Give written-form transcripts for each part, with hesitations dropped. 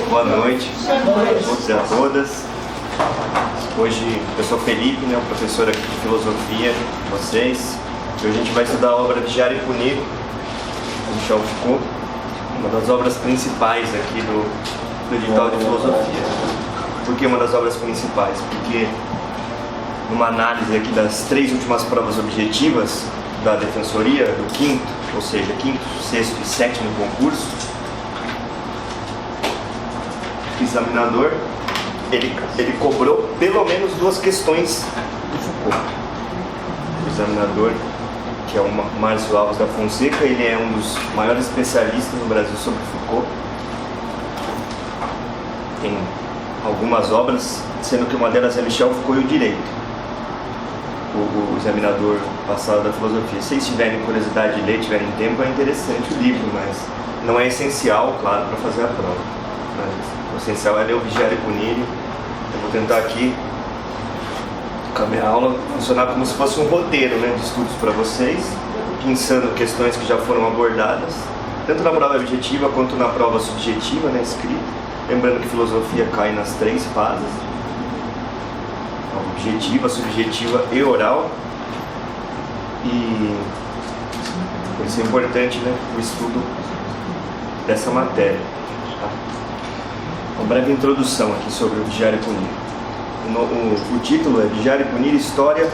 Boa noite a todos e a todas. Hoje eu sou Felipe, o professor aqui de filosofia de vocês. E hoje a gente vai estudar a obra Vigiar e Punir, de Michel Foucault, uma das obras principais aqui do edital de filosofia. Por que uma das obras principais? Porque numa análise aqui das 3 últimas provas objetivas da Defensoria, do quinto, ou seja, quinto, sexto e sétimo concurso, o examinador ele cobrou pelo menos 2 questões do Foucault. O examinador, que é o Márcio Alves da Fonseca, ele é um dos maiores especialistas no Brasil sobre Foucault. Tem algumas obras, sendo que uma delas é Michel Foucault e o Direito. O examinador passado da filosofia. Se vocês tiverem curiosidade de ler, tiverem tempo, é interessante o livro, mas não é essencial, claro, para fazer a prova. Mas o essencial é ler o Vigiar e Punir. Eu vou tentar aqui, com a minha aula, funcionar como se fosse um roteiro, de estudos para vocês, pensando questões que já foram abordadas, tanto na prova objetiva quanto na prova subjetiva, escrita. Lembrando que filosofia cai nas 3 fases: objetiva, subjetiva e oral. E por isso é importante o estudo dessa matéria. Uma breve introdução aqui sobre o Vigiar e Punir. O título é Vigiar e Punir, História,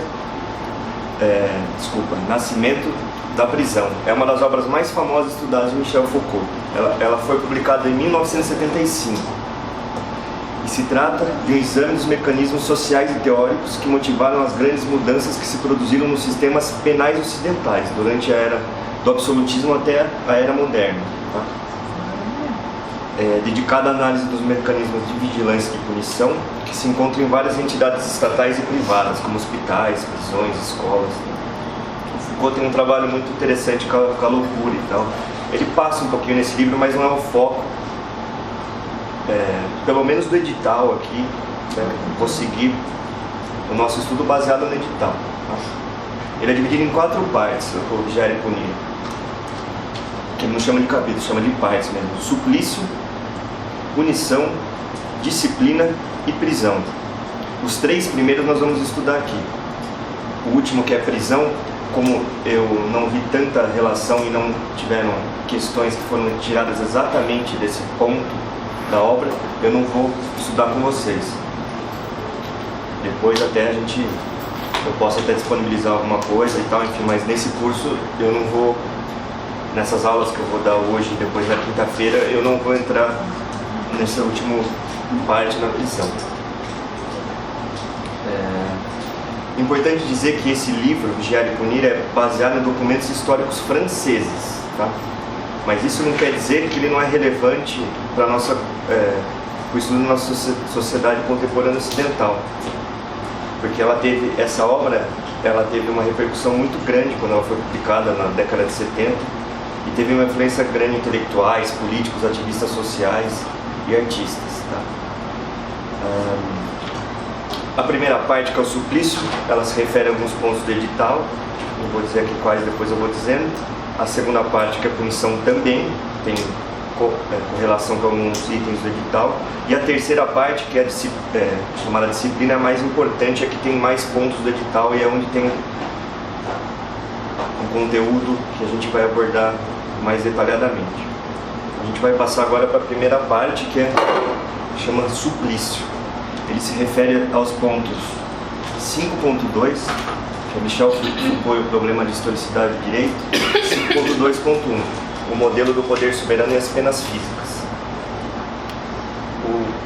Nascimento da Prisão. É uma das obras mais famosas estudadas de Michel Foucault. Ela foi publicada em 1975. E se trata de um exame dos mecanismos sociais e teóricos que motivaram as grandes mudanças que se produziram nos sistemas penais ocidentais, durante a era do absolutismo até a era moderna. Dedicada à análise dos mecanismos de vigilância e punição, que se encontram em várias entidades estatais e privadas, como hospitais, prisões, escolas. O Foucault tem um trabalho muito interessante com a loucura e tal. Ele passa um pouquinho nesse livro, mas não é o foco. Pelo menos do edital aqui, vou seguir o nosso estudo baseado no edital. Ele é dividido em 4 partes, o Vigiar e Punir, que ele não chama de capítulo, chama de partes mesmo: suplício, punição, disciplina e prisão. Os 3 primeiros nós vamos estudar aqui. O último, que é prisão, como eu não vi tanta relação e não tiveram questões que foram tiradas exatamente desse ponto da obra, eu não vou estudar com vocês. Depois eu posso até disponibilizar alguma coisa e tal, enfim, mas nesse curso eu não vou, nessas aulas que eu vou dar hoje e depois na quinta-feira, eu não vou entrar nessa última parte da prisão. Importante dizer que esse livro, Vigiar e Punir, é baseado em documentos históricos franceses, tá? Mas isso não quer dizer que ele não é relevante para o estudo da nossa sociedade contemporânea ocidental. Porque essa obra teve uma repercussão muito grande quando ela foi publicada na década de 70 e teve uma influência grande em intelectuais, políticos, ativistas sociais e artistas. Tá? A primeira parte, que é o suplício, ela se refere a alguns pontos do edital, não vou dizer aqui quais, depois eu vou dizendo. A segunda parte, que é a punição, também tem correlação com alguns itens do edital. E a terceira parte, que é chamada disciplina, é a mais importante, é que tem mais pontos do edital e é onde tem um conteúdo que a gente vai abordar mais detalhadamente. A gente vai passar agora para a primeira parte, que chama suplício. Ele se refere aos pontos 5.2, que é Michel Foucault e o problema de historicidade do direito, 5.2.1, o modelo do poder soberano e as penas físicas.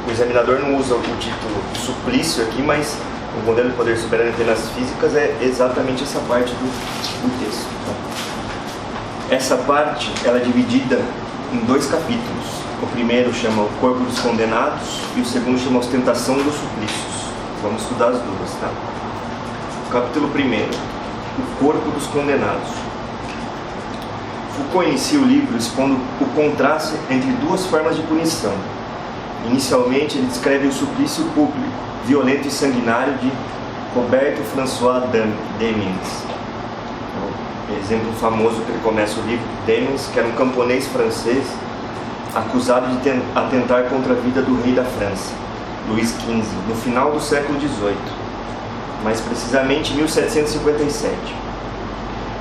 O examinador não usa o título suplício aqui, mas o modelo do poder soberano e penas físicas é exatamente essa parte do texto. Tá? Essa parte ela é dividida em 2 capítulos. O primeiro chama o Corpo dos Condenados e o segundo chama Ostentação dos Suplícios. Vamos estudar as duas, tá? Capítulo 1, o Corpo dos Condenados. Foucault inicia o livro expondo o contraste entre 2 formas de punição. Inicialmente, ele descreve o suplício público, violento e sanguinário de Roberto François Demens. Exemplo famoso que ele começa o livro, Demens, que era um camponês francês acusado de atentar contra a vida do rei da França, Luís XV, no final do século XVIII, mais precisamente em 1757.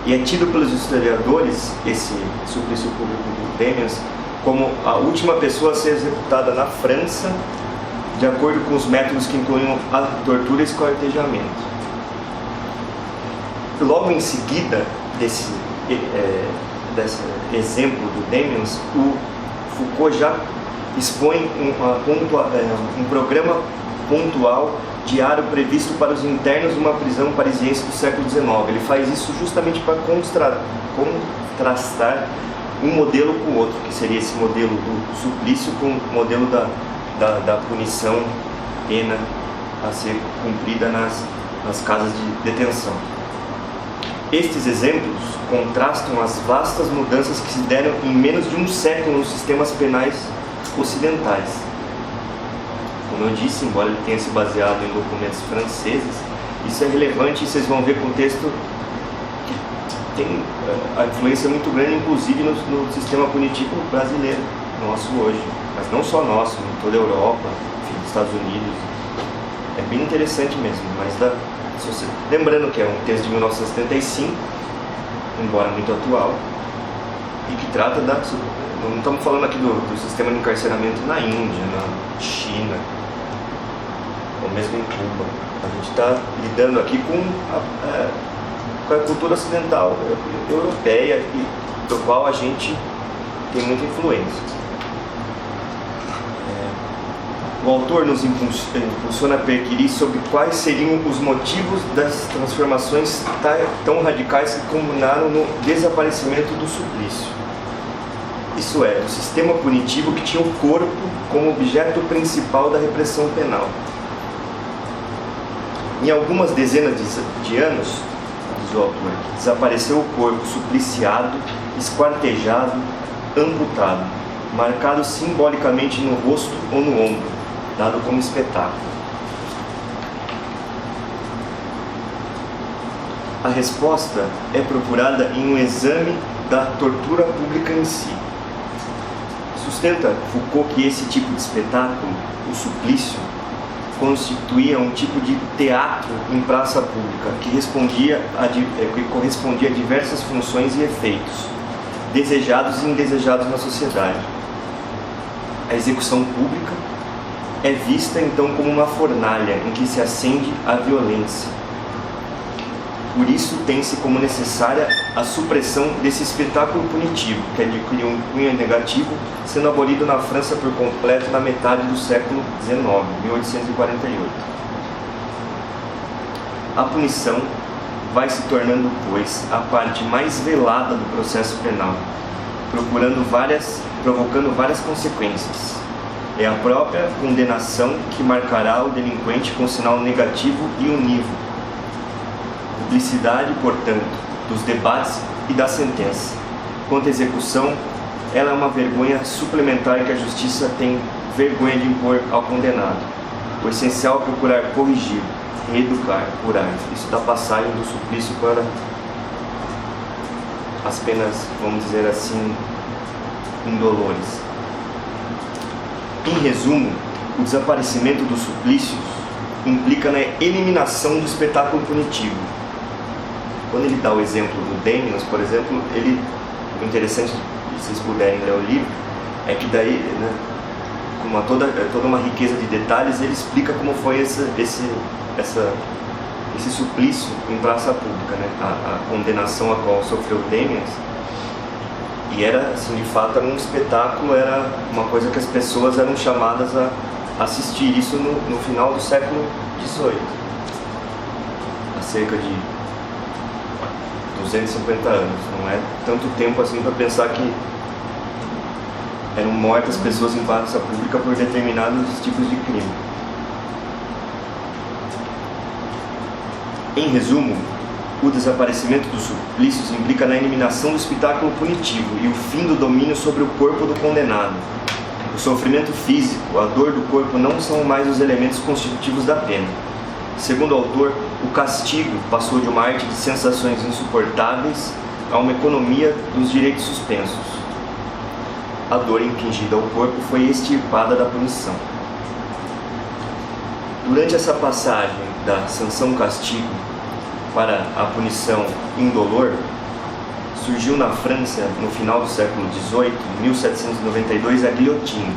E é tido pelos historiadores, esse suplício público do Damiens, como a última pessoa a ser executada na França, de acordo com os métodos que incluíam a tortura e esquartejamento. Logo em seguida desse exemplo do Damiens, o Foucault já expõe um programa pontual diário previsto para os internos de uma prisão parisiense do século XIX. Ele faz isso justamente para contrastar um modelo com o outro, que seria esse modelo do suplício com o modelo da punição, pena a ser cumprida nas casas de detenção. Estes exemplos contrastam as vastas mudanças que se deram em menos de um século nos sistemas penais ocidentais. Como eu disse, embora ele tenha se baseado em documentos franceses, isso é relevante e vocês vão ver com o texto que tem a influência muito grande, inclusive no sistema punitivo brasileiro, nosso hoje. Mas não só nosso, em toda a Europa, enfim, Estados Unidos. É bem interessante mesmo, mas lembrando que é um texto de 1975, embora muito atual, e que trata não estamos falando aqui do sistema de encarceramento na Índia, na China, ou mesmo em Cuba. A gente está lidando aqui com a cultura ocidental europeia, do qual a gente tem muita influência. O autor nos impulsiona a perquirir sobre quais seriam os motivos das transformações tão radicais que culminaram no desaparecimento do suplício. Isso é, do sistema punitivo que tinha o corpo como objeto principal da repressão penal. Em algumas dezenas de anos, diz o autor, desapareceu o corpo supliciado, esquartejado, amputado, marcado simbolicamente no rosto ou no ombro, dado como espetáculo. A resposta é procurada em um exame da tortura pública em si. Sustenta Foucault que esse tipo de espetáculo, o suplício, constituía um tipo de teatro em praça pública que correspondia a diversas funções e efeitos, desejados e indesejados na sociedade. A execução pública é vista então como uma fornalha em que se acende a violência. Por isso tem-se como necessária a supressão desse espetáculo punitivo, que adquiriu um cunho negativo, sendo abolido na França por completo na metade do século XIX, 1848. A punição vai se tornando, pois, a parte mais velada do processo penal, provocando várias consequências. É a própria condenação que marcará o delinquente com sinal negativo e unívoco. Publicidade, portanto, dos debates e da sentença. Quanto à execução, ela é uma vergonha suplementar que a justiça tem vergonha de impor ao condenado. O essencial é procurar corrigir, reeducar, curar. Isso da passagem do suplício para as penas, vamos dizer assim, indolores. Em resumo, o desaparecimento dos suplícios implica na eliminação do espetáculo punitivo. Quando ele dá o exemplo do Damiens, por exemplo, o interessante, se vocês puderem ler o livro, é que daí, né, com toda uma riqueza de detalhes, ele explica como foi esse suplício em praça pública, né, a condenação a qual sofreu Damiens. E era, assim, de fato, era um espetáculo, era uma coisa que as pessoas eram chamadas a assistir. Isso no final do século XVIII, há cerca de 250 anos. Não é tanto tempo assim para pensar que eram mortas pessoas em praça pública por determinados tipos de crime. Em resumo, o desaparecimento dos suplícios implica na eliminação do espetáculo punitivo e o fim do domínio sobre o corpo do condenado. O sofrimento físico, a dor do corpo não são mais os elementos constitutivos da pena. Segundo o autor, o castigo passou de uma arte de sensações insuportáveis a uma economia dos direitos suspensos. a dor infligida ao corpo foi extirpada da punição. Durante essa passagem da sanção-castigo para a punição indolor, surgiu na França, no final do século XVIII, 1792, a guilhotina.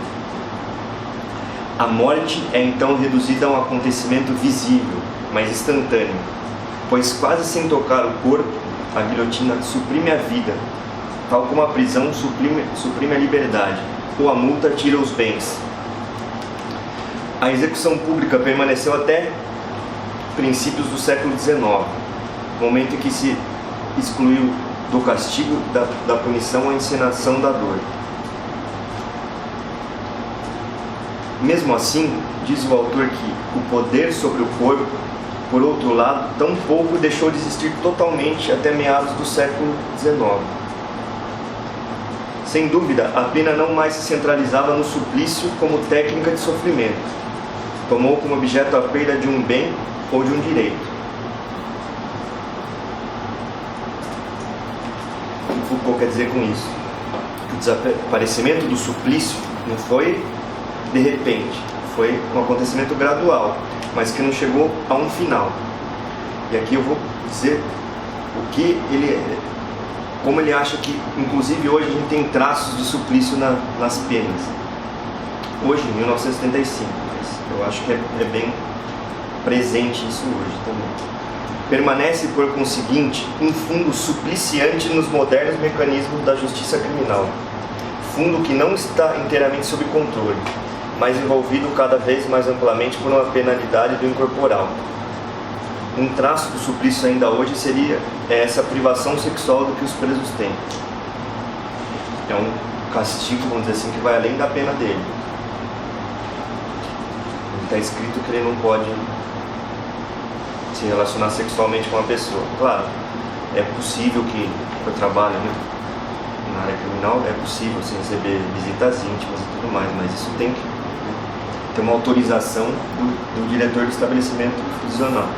A morte é então reduzida a um acontecimento visível, mas instantâneo, pois quase sem tocar o corpo, a guilhotina suprime a vida, tal como a prisão suprime a liberdade, ou a multa tira os bens. A execução pública permaneceu até princípios do século XIX, momento em que se excluiu do castigo da punição a encenação da dor. Mesmo assim, diz o autor que o poder sobre o corpo, por outro lado, tampouco deixou de existir totalmente até meados do século XIX. Sem dúvida, a pena não mais se centralizava no suplício como técnica de sofrimento. Tomou como objeto a perda de um bem ou de um direito. O que Foucault quer dizer com isso? O desaparecimento do suplício não foi de repente, foi um acontecimento gradual, mas que não chegou a um final. E aqui eu vou dizer como ele acha que, inclusive hoje, a gente tem traços de suplício nas penas. Hoje, em 1975, mas eu acho que é bem presente isso hoje também. Permanece, por conseguinte, um fundo supliciante nos modernos mecanismos da justiça criminal. Fundo que não está inteiramente sob controle, mas envolvido cada vez mais amplamente por uma penalidade do incorporal. Um traço do suplício ainda hoje seria essa privação sexual do que os presos têm. É um castigo, vamos dizer assim, que vai além da pena dele. Está escrito que ele não pode se relacionar sexualmente com uma pessoa. Claro, é possível que, eu trabalho na área criminal, é possível se receber visitas íntimas e tudo mais, mas isso tem que ter uma autorização do diretor do estabelecimento prisional.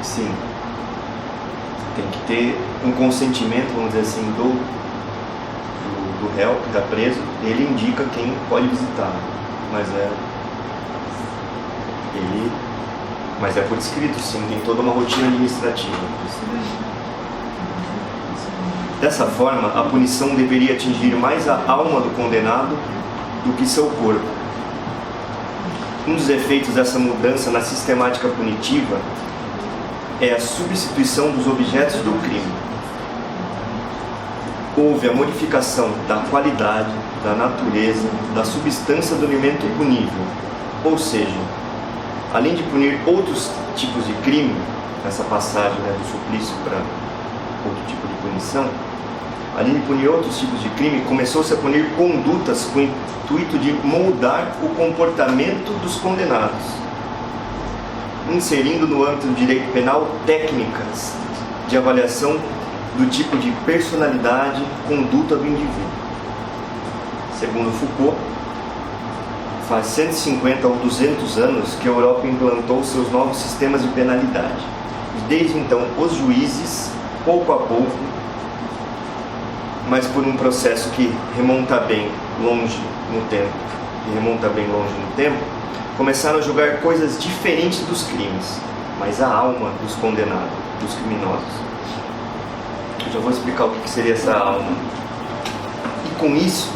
Sim. Tem que ter um consentimento, vamos dizer assim, do réu que está preso. Ele indica quem pode visitar, mas é por escrito, sim, tem toda uma rotina administrativa. Dessa forma, a punição deveria atingir mais a alma do condenado do que seu corpo. Um dos efeitos dessa mudança na sistemática punitiva é a substituição dos objetos do crime. Houve a modificação da qualidade, da natureza, da substância do elemento punível, ou seja, além de punir outros tipos de crime, nessa passagem do suplício para outro tipo de punição, além de punir outros tipos de crime, começou-se a punir condutas com o intuito de moldar o comportamento dos condenados, inserindo no âmbito do direito penal técnicas de avaliação do tipo de personalidade e conduta do indivíduo. Segundo Foucault, faz 150 ou 200 anos que a Europa implantou seus novos sistemas de penalidade. E desde então, os juízes, pouco a pouco, mas por um processo que remonta bem longe no tempo, começaram a julgar coisas diferentes dos crimes, mas a alma dos condenados, dos criminosos. Eu já vou explicar o que seria essa alma. E com isso,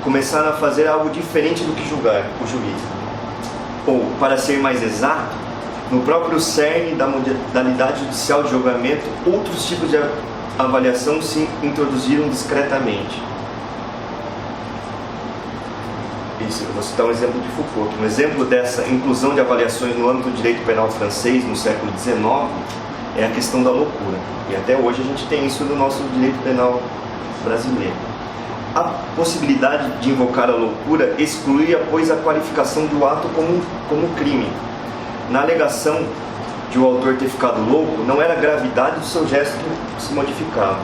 começaram a fazer algo diferente do que julgar o juiz. Ou, para ser mais exato, no próprio cerne da modalidade judicial de julgamento, outros tipos de avaliação se introduziram discretamente. Isso, eu vou citar um exemplo de Foucault. Um exemplo dessa inclusão de avaliações no âmbito do direito penal francês no século XIX é a questão da loucura. E até hoje a gente tem isso no nosso direito penal brasileiro. A possibilidade de invocar a loucura excluía, pois, a qualificação do ato como crime. Na alegação de o autor ter ficado louco, não era a gravidade do seu gesto que se modificava.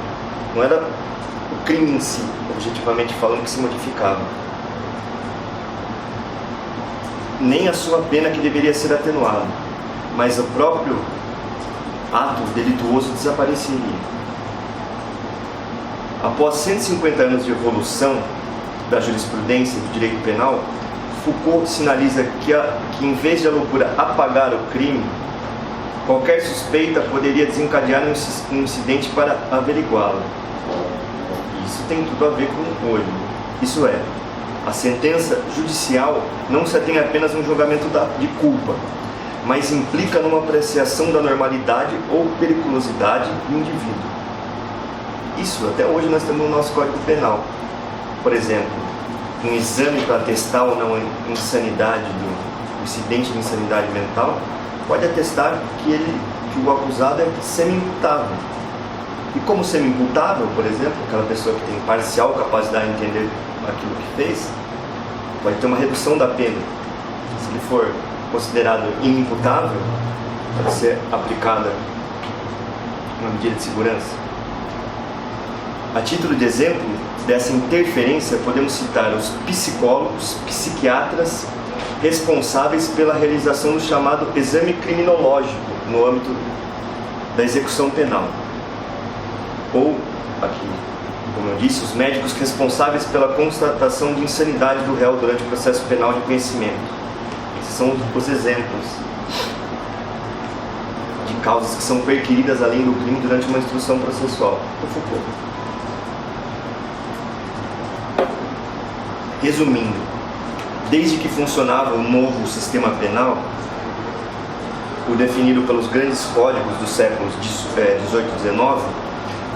Não era o crime em si, objetivamente falando, que se modificava. Nem a sua pena que deveria ser atenuada, mas o próprio ato delituoso desapareceria. Após 150 anos de evolução da jurisprudência do direito penal, Foucault sinaliza que em vez de a loucura apagar o crime, qualquer suspeita poderia desencadear um incidente para averiguá-lo. Isso tem tudo a ver com hoje. Isso é, a sentença judicial não se atém apenas a um julgamento de culpa, mas implica numa apreciação da normalidade ou periculosidade do indivíduo. Isso até hoje nós temos no nosso Código Penal. Por exemplo, um exame para atestar ou não a insanidade do incidente de insanidade mental pode atestar que o acusado é semi-imputável. E como semi-imputável, por exemplo, aquela pessoa que tem parcial capacidade de entender aquilo que fez, pode ter uma redução da pena. Se ele for considerado inimputável, pode ser aplicada uma medida de segurança. A título de exemplo dessa interferência, podemos citar os psicólogos, psiquiatras responsáveis pela realização do chamado exame criminológico no âmbito da execução penal. Ou, aqui, como eu disse, os médicos responsáveis pela constatação de insanidade do réu durante o processo penal de conhecimento. Esses são os exemplos de causas que são perquiridas além do crime durante uma instrução processual. Por Foucault. Resumindo, desde que funcionava o novo sistema penal, o definido pelos grandes códigos dos séculos XVIII e XIX,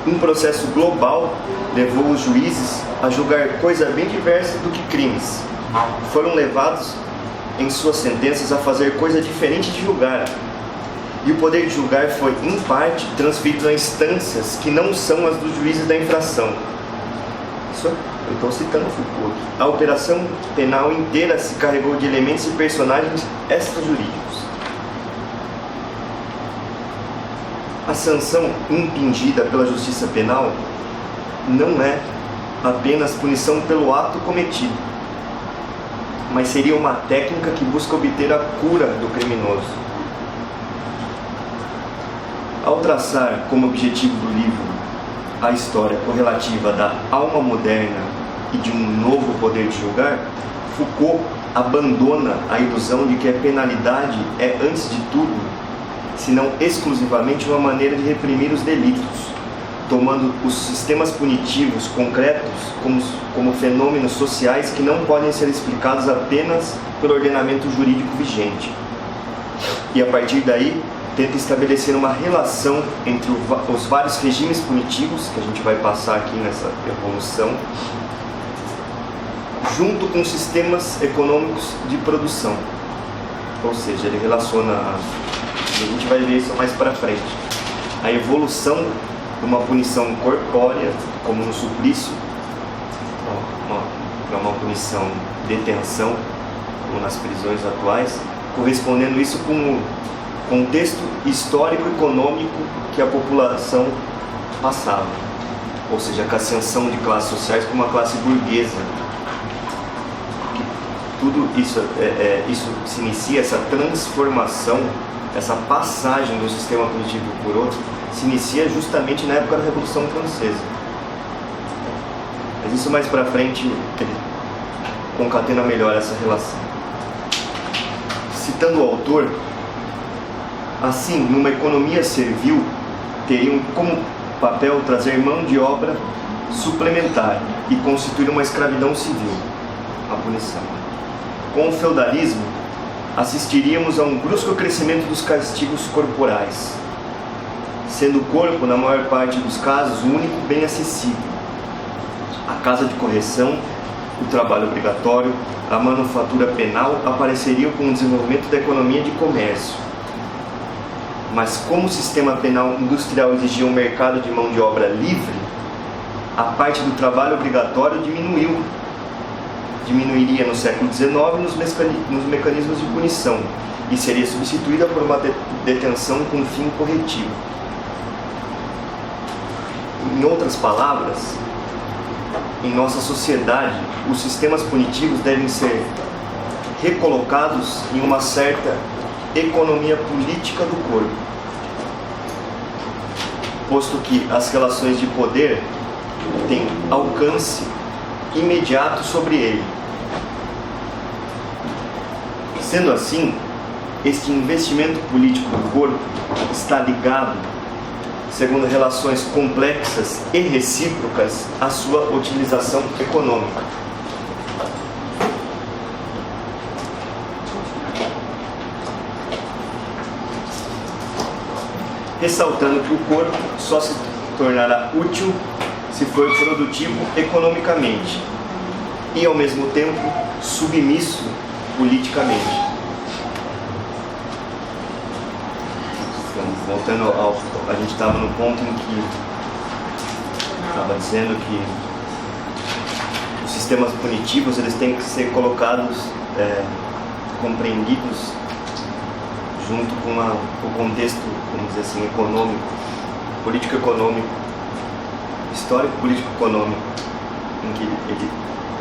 um processo global levou os juízes a julgar coisa bem diversa do que crimes. Foram levados em suas sentenças a fazer coisa diferente de julgar. E o poder de julgar foi, em parte, transferido a instâncias que não são as dos juízes da infração. Isso eu estou citando Foucault. A operação penal inteira se carregou de elementos e personagens extrajurídicos. A sanção impingida pela justiça penal não é apenas punição pelo ato cometido, mas seria uma técnica que busca obter a cura do criminoso. Ao traçar como objetivo do livro a história correlativa da alma moderna e de um novo poder de julgar, Foucault abandona a ilusão de que a penalidade é, antes de tudo, se não exclusivamente, uma maneira de reprimir os delitos, tomando os sistemas punitivos concretos como fenômenos sociais que não podem ser explicados apenas pelo ordenamento jurídico vigente. E a partir daí, tenta estabelecer uma relação entre os vários regimes punitivos, que a gente vai passar aqui nessa evolução, junto com sistemas econômicos de produção. Ou seja, ele relaciona, a gente vai ver isso mais para frente, a evolução de uma punição corpórea, como no suplício, uma punição de detenção, como nas prisões atuais, correspondendo isso com o contexto histórico-econômico que a população passava, ou seja, com a ascensão de classes sociais como uma classe burguesa. Tudo isso, isso se inicia, essa transformação, essa passagem do sistema punitivo por outro, se inicia justamente na época da Revolução Francesa. Mas isso mais para frente ele concatena melhor essa relação. Citando o autor, assim, numa economia servil, teriam como papel trazer mão de obra suplementar e constituir uma escravidão civil, a punição. Com o feudalismo, assistiríamos a um brusco crescimento dos castigos corporais, sendo o corpo, na maior parte dos casos, o único bem acessível. A casa de correção, o trabalho obrigatório, a manufatura penal apareceriam com o desenvolvimento da economia de comércio. Mas como o sistema penal industrial exigia um mercado de mão de obra livre, a parte do trabalho obrigatório diminuiria no século XIX nos mecanismos de punição e seria substituída por uma detenção com fim corretivo. Em outras palavras, em nossa sociedade, os sistemas punitivos devem ser recolocados em uma certa economia política do corpo, posto que as relações de poder tem alcance imediato sobre ele. Sendo assim, este investimento político do corpo está ligado, segundo relações complexas e recíprocas, à sua utilização econômica. Ressaltando que o corpo só se tornará útil se for produtivo economicamente e, ao mesmo tempo, submisso politicamente. Voltando a gente estava no ponto em que estava dizendo que os sistemas punitivos eles têm que ser colocados, compreendidos junto com o contexto, vamos dizer assim, econômico, político-econômico, histórico-político-econômico em que ele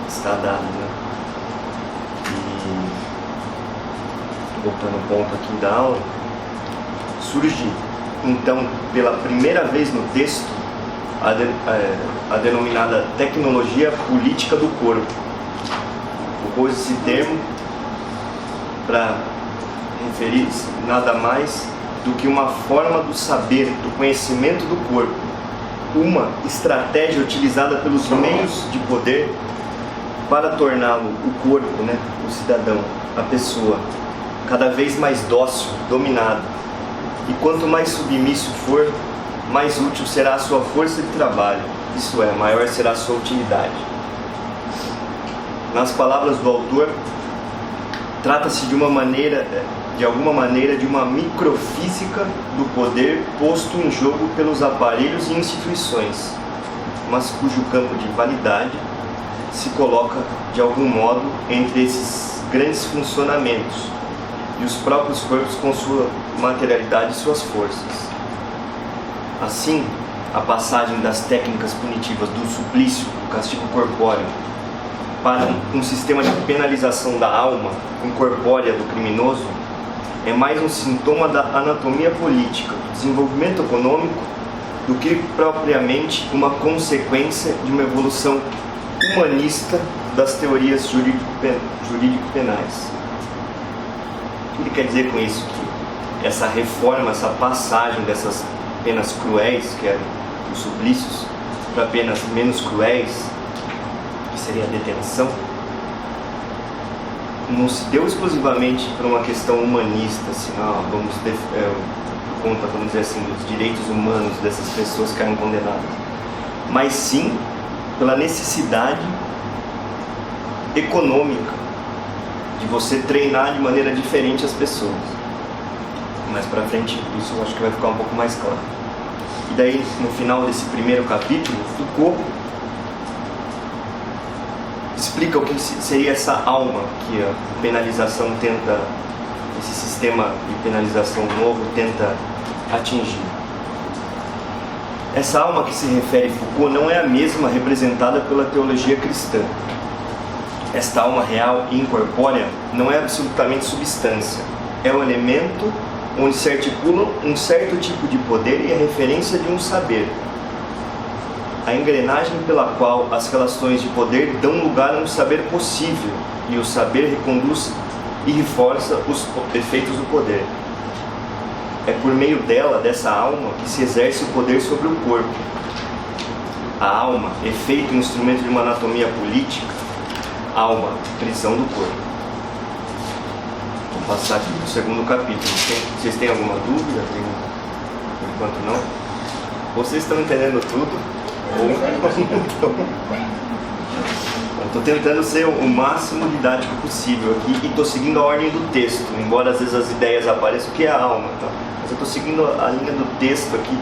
está dado, né? E voltando ao ponto aqui da aula, surge então pela primeira vez no texto a denominada tecnologia política do corpo. Pôs esse termo para referir-se nada mais do que uma forma do saber, do conhecimento do corpo, uma estratégia utilizada pelos meios de poder para torná-lo, o corpo, né, o cidadão, a pessoa, cada vez mais dócil, dominado. E quanto mais submisso for, mais útil será a sua força de trabalho, isso é, maior será a sua utilidade. Nas palavras do autor, trata-se de alguma maneira, de uma microfísica do poder posto em jogo pelos aparelhos e instituições, mas cujo campo de validade se coloca, de algum modo, entre esses grandes funcionamentos e os próprios corpos com sua materialidade e suas forças. Assim, a passagem das técnicas punitivas do suplício, do castigo corpóreo, para um sistema de penalização da alma incorpórea do criminoso é mais um sintoma da anatomia política, do desenvolvimento econômico, do que propriamente uma consequência de uma evolução humanista das teorias jurídico-penais. O que ele quer dizer com isso? Que essa reforma, essa passagem dessas penas cruéis, que eram os suplícios, para penas menos cruéis, que seria a detenção, não se deu exclusivamente por uma questão humanista, assim, por conta, vamos dizer assim, dos direitos humanos dessas pessoas que eram condenadas, mas sim pela necessidade econômica de você treinar de maneira diferente as pessoas. Mais pra frente isso eu acho que vai ficar um pouco mais claro. E daí, no final desse primeiro capítulo, Foucault explica o que seria essa alma que a penalização tenta, esse sistema de penalização novo tenta atingir. Essa alma que se refere Foucault não é a mesma representada pela teologia cristã. Esta alma real e incorpórea não é absolutamente substância, é um elemento onde se articulam um certo tipo de poder e a referência de um saber. A engrenagem pela qual as relações de poder dão lugar a um saber possível, e o saber reconduz e reforça os efeitos do poder. É por meio dela, dessa alma, que se exerce o poder sobre o corpo. A alma, efeito e instrumento de uma anatomia política, alma, prisão do corpo. Vou passar aqui para o segundo capítulo. Vocês têm alguma dúvida? Por enquanto não. Vocês estão entendendo tudo? Ou não estão? Estou tentando ser o máximo didático possível aqui e estou seguindo a ordem do texto, embora às vezes as ideias apareçam, que é a alma. Tá? Mas eu estou seguindo a linha do texto aqui,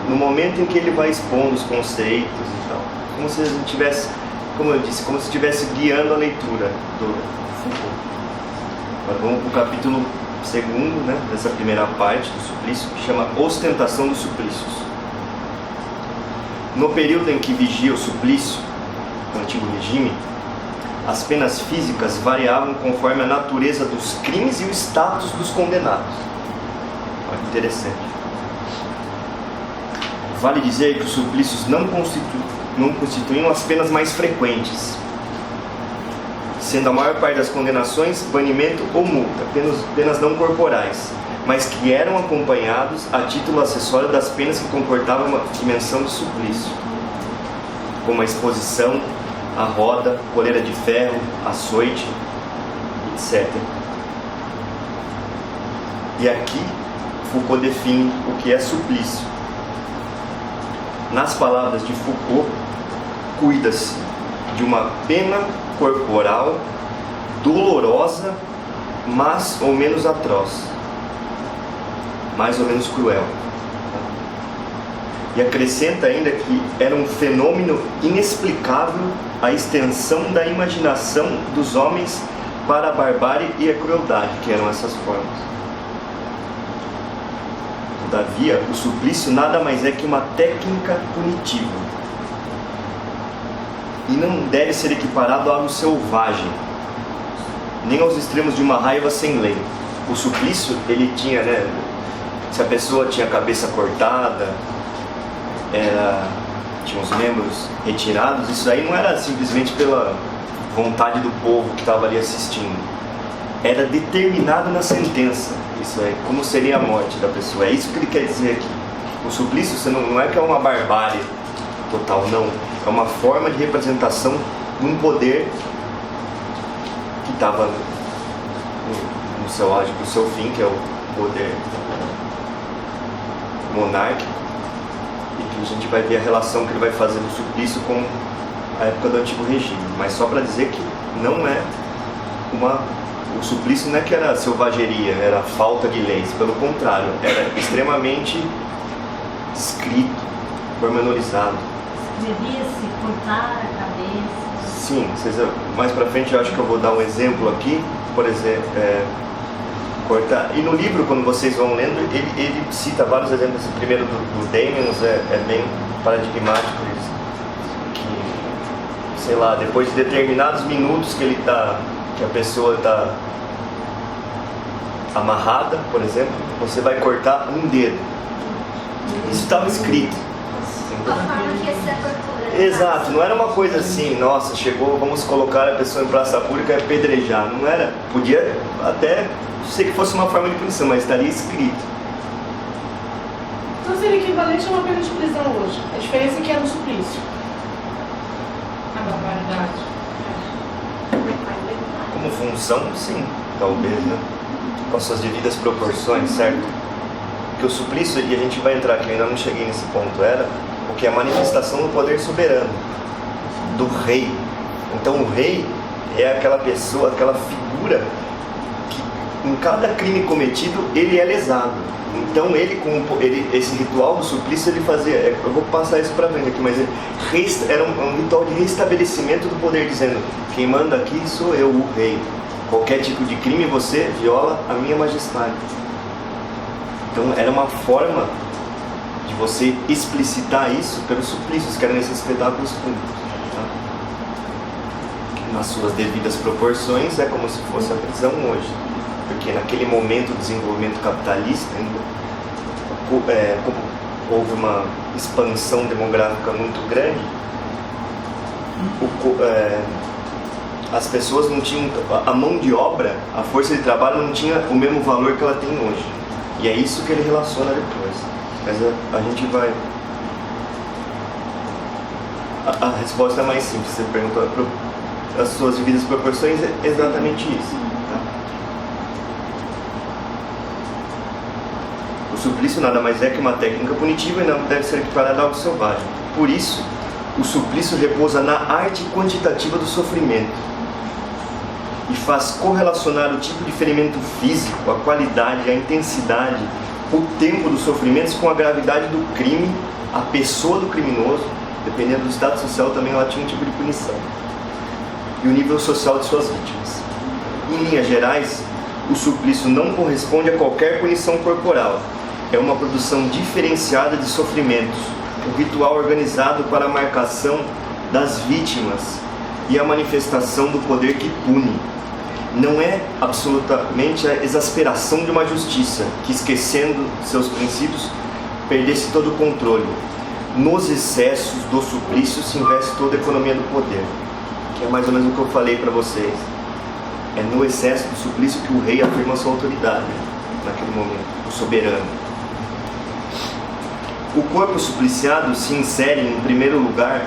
no momento em que ele vai expondo os conceitos e tal. Como se ele tivesse, como eu disse, como se estivesse guiando a leitura do Foucault. Agora vamos para o capítulo 2, né, dessa primeira parte do suplício, que chama Ostentação dos Suplícios. No período em que vigia o suplício, no antigo regime, as penas físicas variavam conforme a natureza dos crimes e o status dos condenados. Olha que interessante. Vale dizer que os suplícios não constituíam as penas mais frequentes, sendo a maior parte das condenações banimento ou multa, penas não corporais, mas que eram acompanhados a título acessório das penas que comportavam uma dimensão de suplício, como a exposição, a roda, coleira de ferro, açoite, etc. E aqui Foucault define o que é suplício. Nas palavras de Foucault, cuida-se de uma pena corporal dolorosa, mais ou menos atroz, mais ou menos cruel. E acrescenta ainda que era um fenômeno inexplicável a extensão da imaginação dos homens para a barbárie e a crueldade, que eram essas formas. Todavia, o suplício nada mais é que uma técnica punitiva e não deve ser equiparado a algo selvagem, nem aos extremos de uma raiva sem lei. O suplício, ele tinha, se a pessoa tinha a cabeça cortada, tinha os membros retirados, isso aí não era simplesmente pela vontade do povo que estava ali assistindo, era determinado na sentença. Isso é como seria a morte da pessoa. É isso que ele quer dizer aqui. O suplício não é que é uma barbárie total, não. É uma forma de representação de um poder que estava no seu auge, no seu fim, que é o poder monárquico, e que a gente vai ver a relação que ele vai fazer do suplício com a época do Antigo Regime. Mas só para dizer que não é o suplício não é que era selvageria, era falta de leis, pelo contrário, era extremamente escrito, pormenorizado. Devia-se cortar a cabeça. Sim, mais pra frente eu acho que eu vou dar um exemplo aqui, por exemplo, cortar. E no livro, quando vocês vão lendo, ele cita vários exemplos. Esse primeiro do Damiens é bem paradigmático, que, sei lá, depois de determinados minutos que a pessoa está amarrada, por exemplo, você vai cortar um dedo. Isso estava escrito. A forma que essa tortura. Exato, não era uma coisa assim, nossa, chegou, vamos colocar a pessoa em praça pública e apedrejar. Não era, podia até ser que fosse uma forma de punição, mas estaria escrito. Então seria equivalente a uma pena de prisão hoje. A diferença é que era um suplício. A barbaridade. Como função, sim, talvez, né? Com as suas devidas proporções, certo? Porque o suplício, e a gente vai entrar aqui, eu ainda não cheguei nesse ponto, era o que é a manifestação do poder soberano, do rei. Então o rei é aquela pessoa, aquela figura que em cada crime cometido ele é lesado. Então esse ritual do suplício ele fazia, eu vou passar isso para frente aqui, mas era um ritual de restabelecimento do poder, dizendo: quem manda aqui sou eu, o rei. Qualquer tipo de crime você viola a minha majestade. Então era uma forma de você explicitar isso pelos suplícios, que eram nesses espetáculos públicos. Tá? Nas suas devidas proporções, é como se fosse a prisão hoje. Porque naquele momento do desenvolvimento capitalista, ainda, como houve uma expansão demográfica muito grande, as pessoas não tinham, a mão de obra, a força de trabalho não tinha o mesmo valor que ela tem hoje. E é isso que ele relaciona depois. Mas a gente vai... A resposta é mais simples. Você perguntou as suas devidas proporções, é exatamente isso. Tá? O suplício nada mais é que uma técnica punitiva e não deve ser equiparada a algo selvagem. Por isso, o suplício repousa na arte quantitativa do sofrimento e faz correlacionar o tipo de ferimento físico, a qualidade, a intensidade, o tempo dos sofrimentos com a gravidade do crime, a pessoa do criminoso, dependendo do estado social também ela tinha um tipo de punição, e o nível social de suas vítimas. Em linhas gerais, o suplício não corresponde a qualquer punição corporal, é uma produção diferenciada de sofrimentos, um ritual organizado para a marcação das vítimas e a manifestação do poder que pune. Não é absolutamente a exasperação de uma justiça que, esquecendo seus princípios, perdesse todo o controle, nos excessos do suplício se investe toda a economia do poder, que é mais ou menos o que eu falei para vocês. É no excesso do suplício que o rei afirma sua autoridade, naquele momento, o soberano. O corpo supliciado se insere, em primeiro lugar,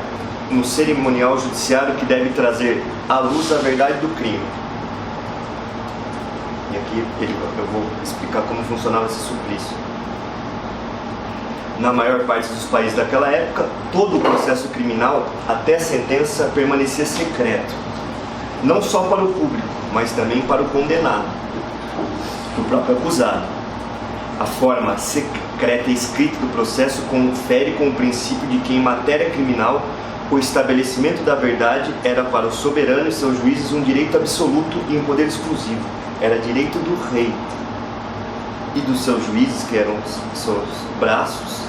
no cerimonial judiciário que deve trazer à luz a verdade do crime. E aqui eu vou explicar como funcionava esse suplício. Na maior parte dos países daquela época, todo o processo criminal, até a sentença, permanecia secreto. Não só para o público, mas também para o condenado, o próprio acusado. A forma secreta e escrita do processo confere com o princípio de que, em matéria criminal, o estabelecimento da verdade era para o soberano e seus juízes um direito absoluto e um poder exclusivo. Era direito do rei e dos seus juízes, que eram os seus braços,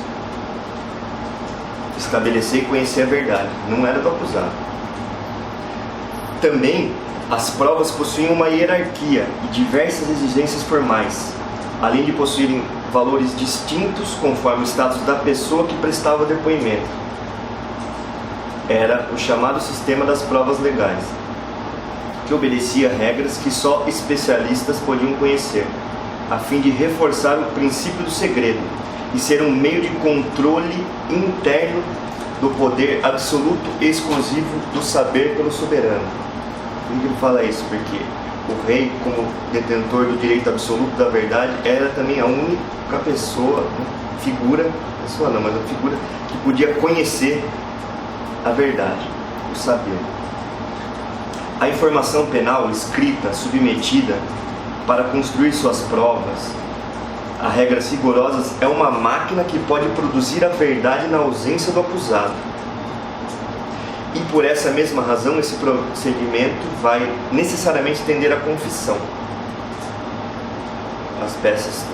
estabelecer e conhecer a verdade. Não era do acusado. Também, as provas possuíam uma hierarquia e diversas exigências formais, além de possuírem valores distintos conforme o status da pessoa que prestava o depoimento. Era o chamado sistema das provas legais, que obedecia a regras que só especialistas podiam conhecer, a fim de reforçar o princípio do segredo e ser um meio de controle interno do poder absoluto e exclusivo do saber pelo soberano. Por que ele fala isso? Porque o rei, como detentor do direito absoluto da verdade, era também a única pessoa, figura que podia conhecer a verdade, o saber. A informação penal escrita, submetida para construir suas provas a regras rigorosas, é uma máquina que pode produzir a verdade na ausência do acusado. E por essa mesma razão, esse procedimento vai necessariamente tender à confissão. As peças,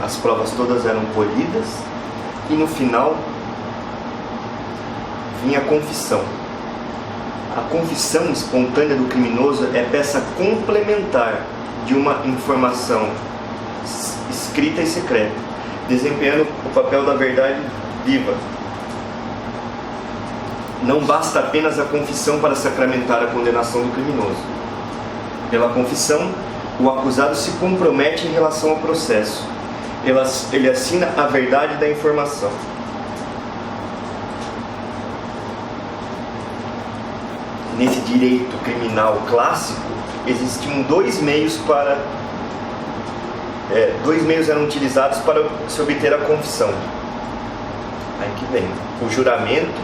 as provas todas eram polidas e no final vinha a confissão. A confissão espontânea do criminoso é peça complementar de uma informação escrita e secreta, desempenhando o papel da verdade viva. Não basta apenas a confissão para sacramentar a condenação do criminoso. Pela confissão, o acusado se compromete em relação ao processo. Ele assina a verdade da informação. Nesse direito criminal clássico, existiam dois meios eram utilizados para se obter a confissão. Aí que vem o juramento,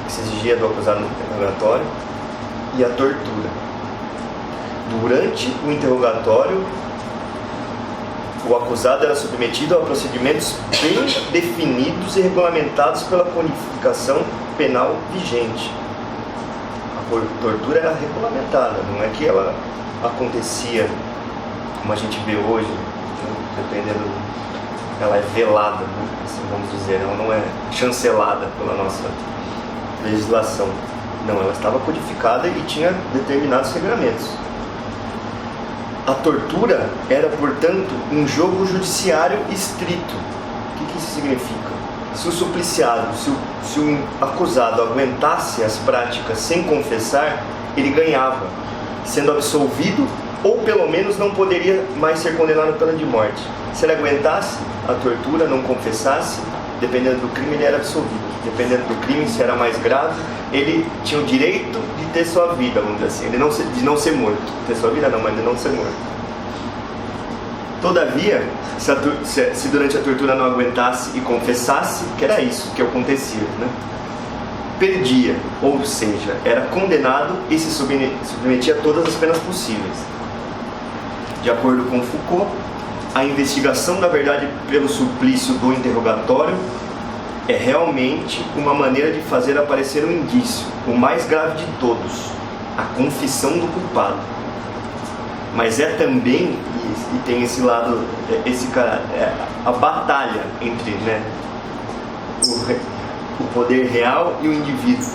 que se exigia do acusado no interrogatório, e a tortura. Durante o interrogatório, o acusado era submetido a procedimentos bem definidos e regulamentados pela codificação penal vigente. A tortura era regulamentada, não é que ela acontecia como a gente vê hoje, dependendo, ela é velada, assim vamos dizer, ela não é chancelada pela nossa legislação. Não, ela estava codificada e tinha determinados regramentos. A tortura era, portanto, um jogo judiciário estrito. O que isso significa? Se o supliciado, se o acusado aguentasse as práticas sem confessar, ele ganhava, sendo absolvido, ou pelo menos não poderia mais ser condenado à pena de morte. Se ele aguentasse a tortura, não confessasse, dependendo do crime, ele era absolvido. Dependendo do crime, se era mais grave, ele tinha o direito de ter sua vida, vamos dizer assim, de não ser morto. Ter sua vida não, mas de não ser morto. Todavia, se durante a tortura não aguentasse e confessasse, que era isso que acontecia, né? Perdia, ou seja, era condenado e se submetia a todas as penas possíveis. De acordo com Foucault, a investigação da verdade pelo suplício do interrogatório é realmente uma maneira de fazer aparecer um indício, o mais grave de todos, a confissão do culpado. Mas é também, e tem esse lado, a batalha entre, o poder real e o indivíduo.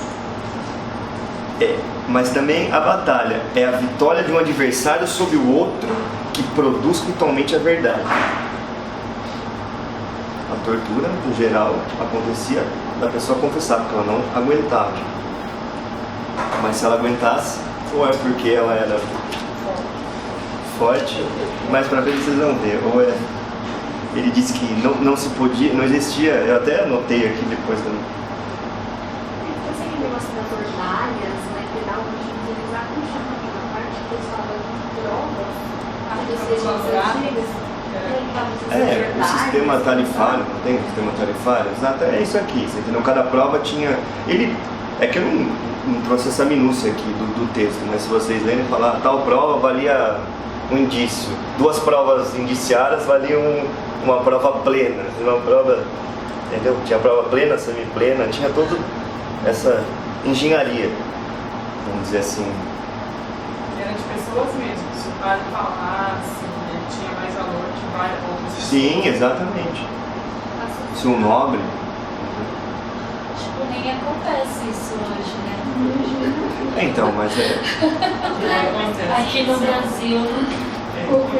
Mas também a batalha é a vitória de um adversário sobre o outro que produz totalmente a verdade. A tortura, no geral, acontecia da pessoa confessar, porque ela não aguentava. Mas se ela aguentasse, ou é porque ela era forte, mais pra frente vocês vão ver, ou é... Ele disse que não se podia, não existia, eu até anotei aqui depois da... Esse negócio das orvalhas, né, pegar um tipo de usar como chama aquela parte que eles falam de provas, o sistema tarifário, não tem o sistema tarifário? Exato, é isso aqui, você entendeu? Cada prova tinha... É que eu não trouxe essa minúcia aqui do texto, mas se vocês lerem e falar, tal prova valia um indício, 2 provas indiciárias valiam uma prova plena, uma prova, entendeu? Tinha prova plena, semiplena, tinha toda essa engenharia, vamos dizer assim. Era de pessoas mesmo, se o padre falasse, né, tinha mais valor que várias outras pessoas. Sim, exatamente. Se um nobre... Tipo, nem acontece isso hoje, né? Então, mas Aqui no Brasil,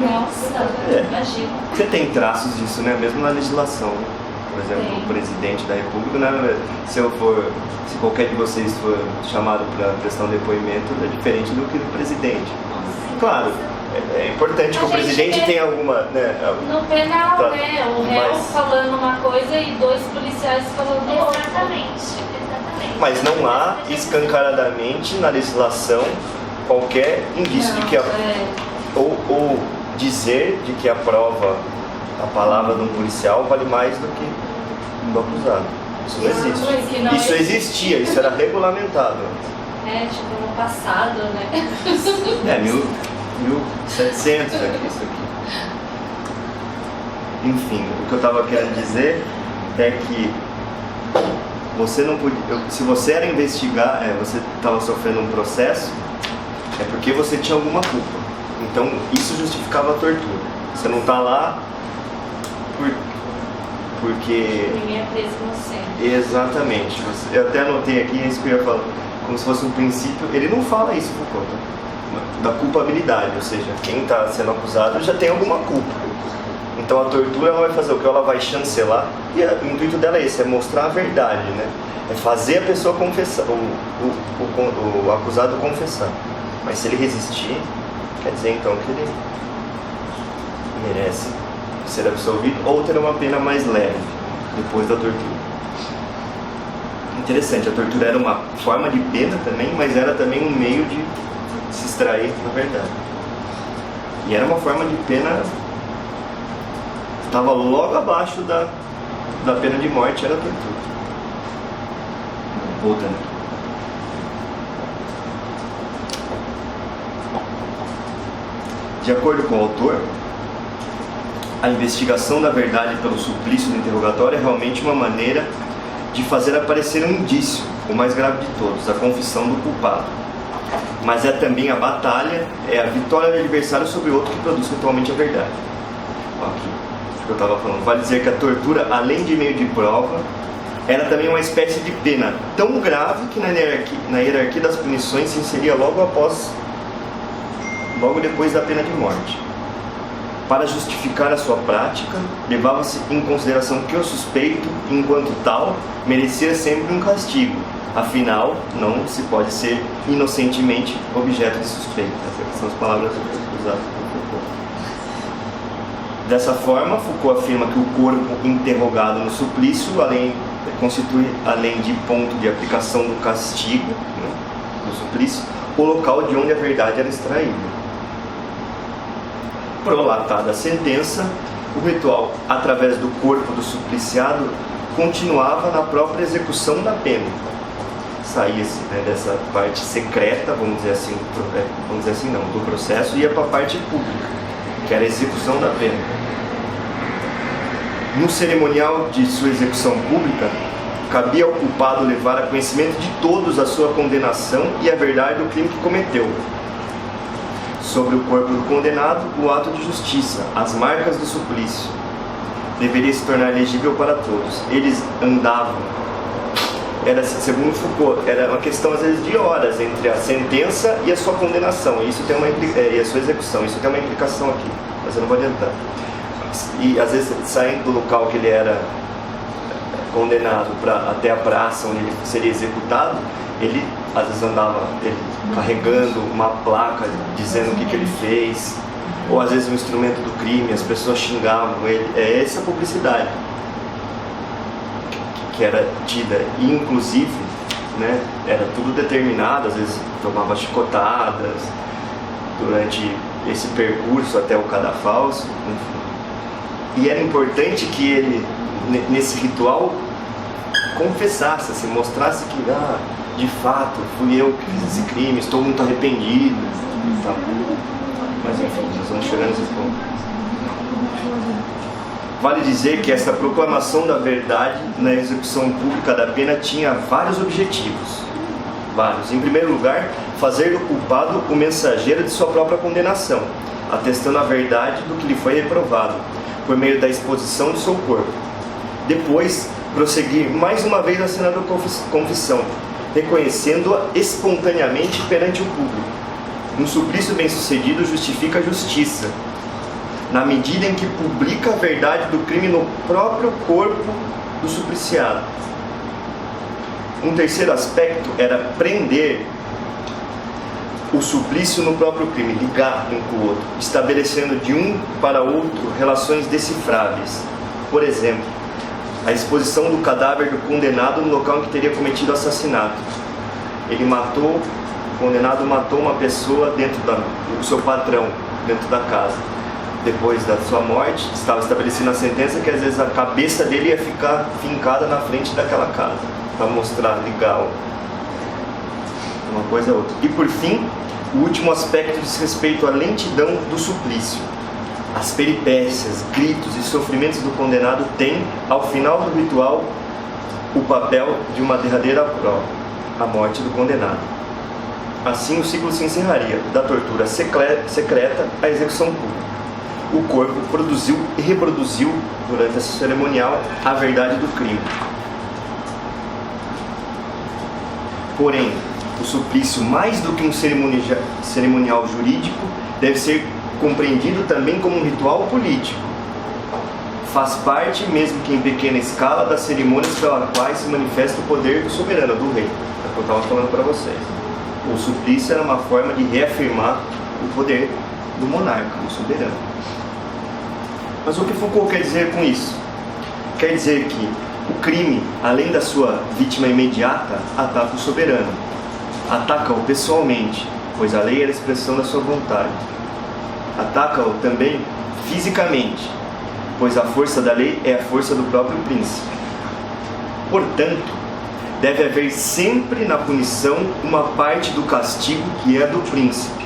nossa, imagina. Você tem traços disso, né? Mesmo na legislação. Por exemplo, o presidente da República, né? Se qualquer de vocês for chamado para prestar um depoimento, é diferente do que do presidente. Claro, é importante que o presidente tenha alguma... Né, no penal, tá, né? O réu falando uma coisa e 2 policiais falando outra. Exatamente. Mas não há escancaradamente na legislação qualquer indício de que ou dizer de que a prova, a palavra de um policial vale mais do que do acusado. Isso não existe. Isso existia, isso era regulamentado. Tipo no passado, né? 1700 aqui, isso aqui. Enfim, o que eu estava querendo dizer é que você não podia, se você era investigar, você estava sofrendo um processo, é porque você tinha alguma culpa. Então isso justificava a tortura. Você não está lá porque... Ninguém é preso inocente. Exatamente. Eu até anotei aqui, é isso que eu ia falar, como se fosse um princípio. Ele não fala isso, Foucault, da culpabilidade, ou seja, quem está sendo acusado já tem alguma culpa. Então a tortura ela vai fazer o que? Ela vai chancelar, e o intuito dela é esse, é mostrar a verdade, né? É fazer a pessoa confessar, o acusado confessar. Mas se ele resistir, quer dizer então que ele merece ser absolvido ou ter uma pena mais leve depois da tortura. Interessante, a tortura era uma forma de pena também, mas era também um meio de se extrair da verdade. E era uma forma de pena... Estava logo abaixo da pena de morte, era a tortura. Voltando aqui. De acordo com o autor, a investigação da verdade pelo suplício do interrogatório é realmente uma maneira de fazer aparecer um indício, o mais grave de todos, a confissão do culpado. Mas é também a batalha, é a vitória do adversário sobre o outro que produz ritualmente a verdade. Aqui. Que eu estava falando, vale dizer que a tortura, além de meio de prova, era também uma espécie de pena tão grave que na hierarquia das punições se inseria logo depois da pena de morte. Para justificar a sua prática, levava-se em consideração que o suspeito, enquanto tal, merecia sempre um castigo. Afinal, não se pode ser inocentemente objeto de suspeita. Essas são as palavras usadas por Foucault. Dessa forma, Foucault afirma que o corpo interrogado no suplício constitui, além de ponto de aplicação do castigo, né, do suplício, o local de onde a verdade era extraída. Prolatada a sentença, o ritual, através do corpo do supliciado, continuava na própria execução da pena. Saía-se, né, dessa parte secreta, vamos dizer assim não, do processo, e ia para a parte pública, que era a execução da pena. No cerimonial de sua execução pública, cabia ao culpado levar a conhecimento de todos a sua condenação e a verdade do crime que cometeu. Sobre o corpo do condenado, o ato de justiça, as marcas do suplício, deveria se tornar legível para todos. Eles andavam. Era, segundo Foucault, era uma questão às vezes de horas entre a sentença e a sua condenação, e a sua execução. Isso tem uma implicação aqui, mas eu não vou adiantar. E às vezes saindo do local que ele era condenado até a praça onde ele seria executado, ele às vezes andava carregando uma placa dizendo o que ele fez, ou às vezes um instrumento do crime, as pessoas xingavam ele. É essa publicidade que era tida, e inclusive, né, era tudo determinado, às vezes tomava chicotadas durante esse percurso até o cadafalso, enfim. E era importante que ele, nesse ritual, confessasse, assim, mostrasse que, de fato, fui eu que fiz esse crime, estou muito arrependido, tá? Mas enfim, nós vamos chegar nesse ponto. Vale dizer que essa proclamação da verdade na execução pública da pena tinha vários objetivos. Vários. Em primeiro lugar, fazer do culpado o mensageiro de sua própria condenação, atestando a verdade do que lhe foi reprovado, por meio da exposição de seu corpo. Depois, prosseguir mais uma vez a cena da confissão, reconhecendo-a espontaneamente perante o público. Um suplício bem-sucedido justifica a justiça, na medida em que publica a verdade do crime no próprio corpo do supliciado. Um terceiro aspecto era prender o suplício no próprio crime, ligar um com o outro, estabelecendo de um para outro relações decifráveis. Por exemplo, a exposição do cadáver do condenado no local em que teria cometido o assassinato. O condenado matou uma pessoa o seu patrão, dentro da casa. Depois da sua morte, estava estabelecida a sentença que às vezes a cabeça dele ia ficar fincada na frente daquela casa, para mostrar, ligar uma coisa a outra. E por fim, o último aspecto diz respeito à lentidão do suplício. As peripécias, gritos e sofrimentos do condenado têm, ao final do ritual, o papel de uma derradeira prova, a morte do condenado. Assim o ciclo se encerraria, da tortura secreta à execução pública. O corpo produziu e reproduziu, durante esse cerimonial, a verdade do crime. Porém, o suplício, mais do que um cerimonial jurídico, deve ser compreendido também como um ritual político. Faz parte, mesmo que em pequena escala, das cerimônias pelas quais se manifesta o poder do soberano, do rei. É o que eu estava falando para vocês. O suplício era uma forma de reafirmar o poder do monarca, do soberano. Mas o que Foucault quer dizer com isso? Quer dizer que o crime, além da sua vítima imediata, ataca o soberano. Ataca-o pessoalmente, pois a lei era a expressão da sua vontade. Ataca-o também fisicamente, pois a força da lei é a força do próprio príncipe. Portanto, deve haver sempre na punição uma parte do castigo que é do príncipe.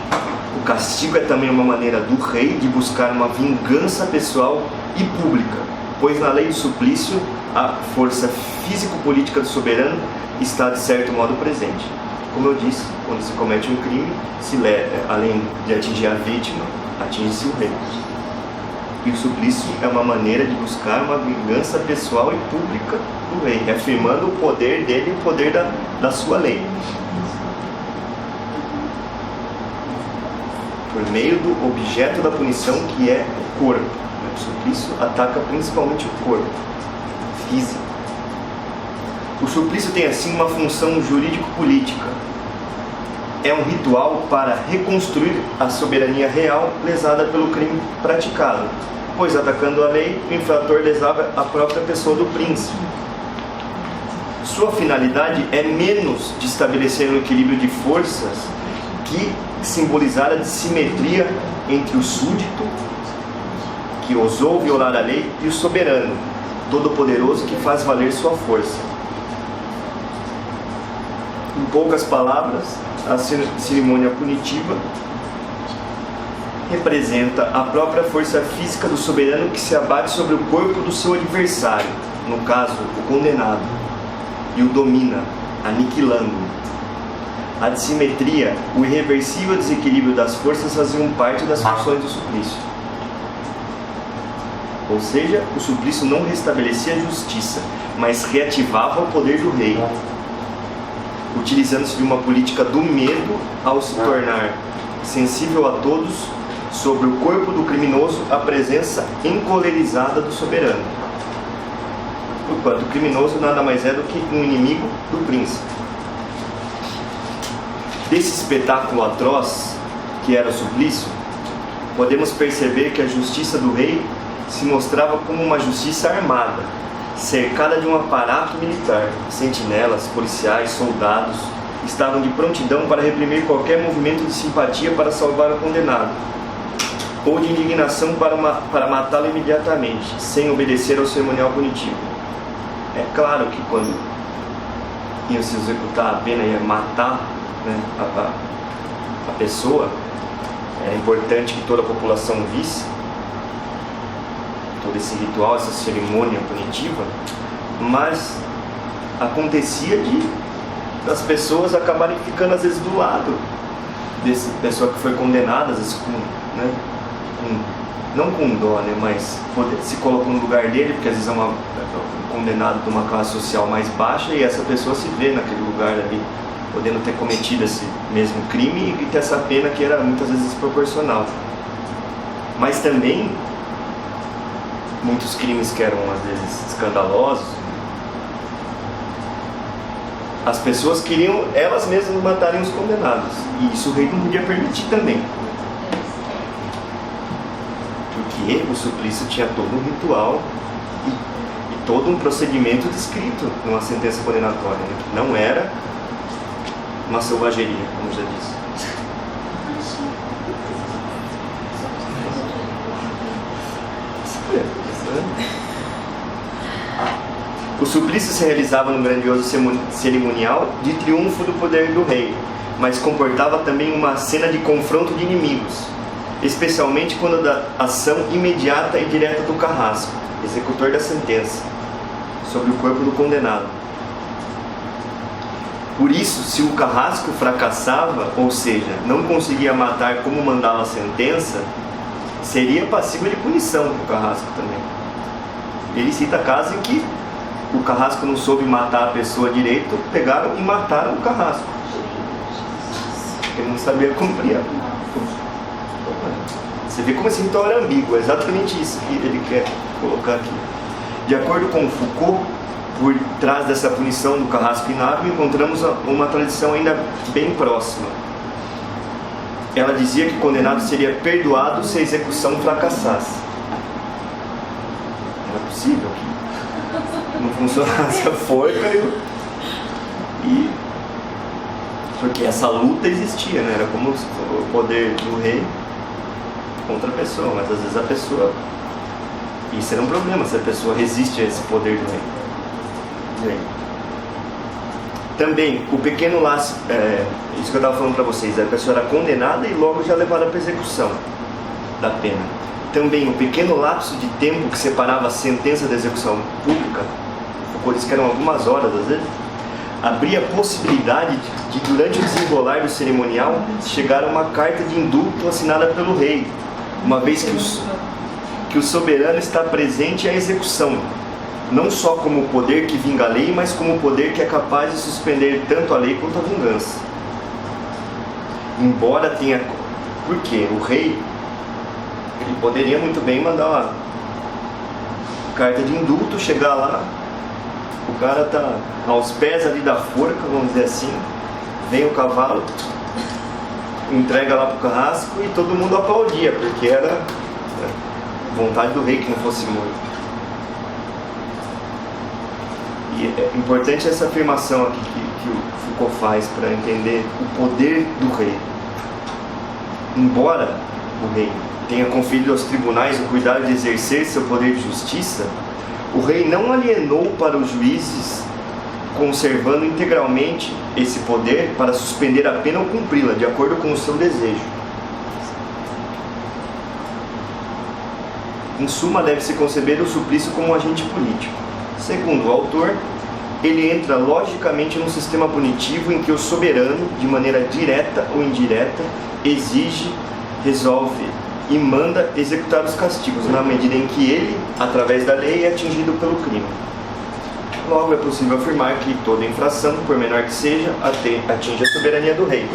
O castigo é também uma maneira do rei de buscar uma vingança pessoal e pública, pois na lei do suplício a força físico-política do soberano está de certo modo presente. Como eu disse, quando se comete um crime, além de atingir a vítima, atinge-se o rei. E o suplício é uma maneira de buscar uma vingança pessoal e pública do rei, afirmando o poder dele e o poder da sua lei. Por meio do objeto da punição, que é o corpo. O suplício ataca principalmente o corpo físico. O suplício tem assim uma função jurídico-política. É um ritual para reconstruir a soberania real lesada pelo crime praticado, pois atacando a lei, o infrator lesava a própria pessoa do príncipe. Sua finalidade é menos de estabelecer um equilíbrio de forças que simbolizar a dissimetria entre o súdito, que ousou violar a lei, e o soberano, todo-poderoso, que faz valer sua força. Em poucas palavras, a cerimônia punitiva representa a própria força física do soberano que se abate sobre o corpo do seu adversário, no caso, o condenado, e o domina, aniquilando-o. A dissimetria, o irreversível desequilíbrio das forças faziam parte das funções do suplício. Ou seja, o suplício não restabelecia a justiça, mas reativava o poder do rei, utilizando-se de uma política do medo ao se tornar sensível a todos, sobre o corpo do criminoso, a presença encolerizada do soberano. enquanto o criminoso nada mais é do que um inimigo do príncipe. Desse espetáculo atroz que era o suplício, podemos perceber que a justiça do rei se mostrava como uma justiça armada, cercada de um aparato militar. Sentinelas, policiais, soldados estavam de prontidão para reprimir qualquer movimento de simpatia para salvar o condenado, ou de indignação para matá-lo imediatamente, sem obedecer ao cerimonial punitivo. É claro que quando ia se executar a pena, ia matar, né, a pessoa, era importante que toda a população visse todo esse ritual, essa cerimônia punitiva, mas acontecia das pessoas acabarem ficando às vezes do lado dessa pessoa que foi condenada, às vezes não com dó, né, mas se colocou no lugar dele, porque às vezes é um condenado de uma classe social mais baixa e essa pessoa se vê naquele lugar ali, podendo ter cometido esse mesmo crime e ter essa pena que era muitas vezes desproporcional. Mas também muitos crimes que eram às vezes escandalosos, as pessoas queriam elas mesmas matarem os condenados, e isso o rei não podia permitir também, porque o suplício tinha todo um ritual e todo um procedimento descrito numa sentença condenatória, né? Não era uma selvageria, como já disse. O suplício se realizava num grandioso cerimonial de triunfo do poder do rei, mas comportava também uma cena de confronto de inimigos, especialmente quando da ação imediata e direta do carrasco, executor da sentença, sobre o corpo do condenado. Por isso, se o carrasco fracassava, ou seja, não conseguia matar como mandava a sentença, seria passível de punição o carrasco também. Ele cita casos em que o carrasco não soube matar a pessoa direito, pegaram e mataram o carrasco. Ele não sabia cumprir. Você vê como esse ritual era ambíguo, é exatamente isso que ele quer colocar aqui. De acordo com Foucault, por trás dessa punição do carrasco inábil, encontramos uma tradição ainda bem próxima. Ela dizia que o condenado seria perdoado se a execução fracassasse. Era possível que não funcionasse a forca e porque essa luta existia, né? Era como o poder do rei contra a pessoa, mas às vezes a pessoa, isso era um problema se a pessoa resiste a esse poder do rei. Também o pequeno laço, isso que eu estava falando para vocês, a pessoa era condenada e logo já levada para a execução da pena. Também o pequeno lapso de tempo que separava a sentença da execução pública, Foucault diz que eram algumas horas às vezes, abria a possibilidade de durante o desenrolar do cerimonial chegar a uma carta de indulto assinada pelo rei, uma vez que o soberano está presente à execução, não só como o poder que vinga a lei, mas como o poder que é capaz de suspender tanto a lei quanto a vingança. Embora tenha... Por quê? O rei, ele poderia muito bem mandar uma carta de indulto, chegar lá, o cara tá aos pés ali da forca, vamos dizer assim, vem o cavalo, entrega lá pro carrasco e todo mundo aplaudia, porque era vontade do rei que não fosse morto. E é importante essa afirmação aqui que o Foucault faz para entender o poder do rei. Embora o rei tenha conferido aos tribunais o cuidado de exercer seu poder de justiça, o rei não alienou para os juízes, conservando integralmente esse poder para suspender a pena ou cumpri-la, de acordo com o seu desejo. Em suma, deve-se conceber o suplício como um agente político. Segundo o autor, ele entra logicamente num sistema punitivo em que o soberano, de maneira direta ou indireta, exige, resolve e manda executar os castigos, na medida em que ele, através da lei, é atingido pelo crime. Logo, é possível afirmar que toda infração, por menor que seja, atinge a soberania do rei.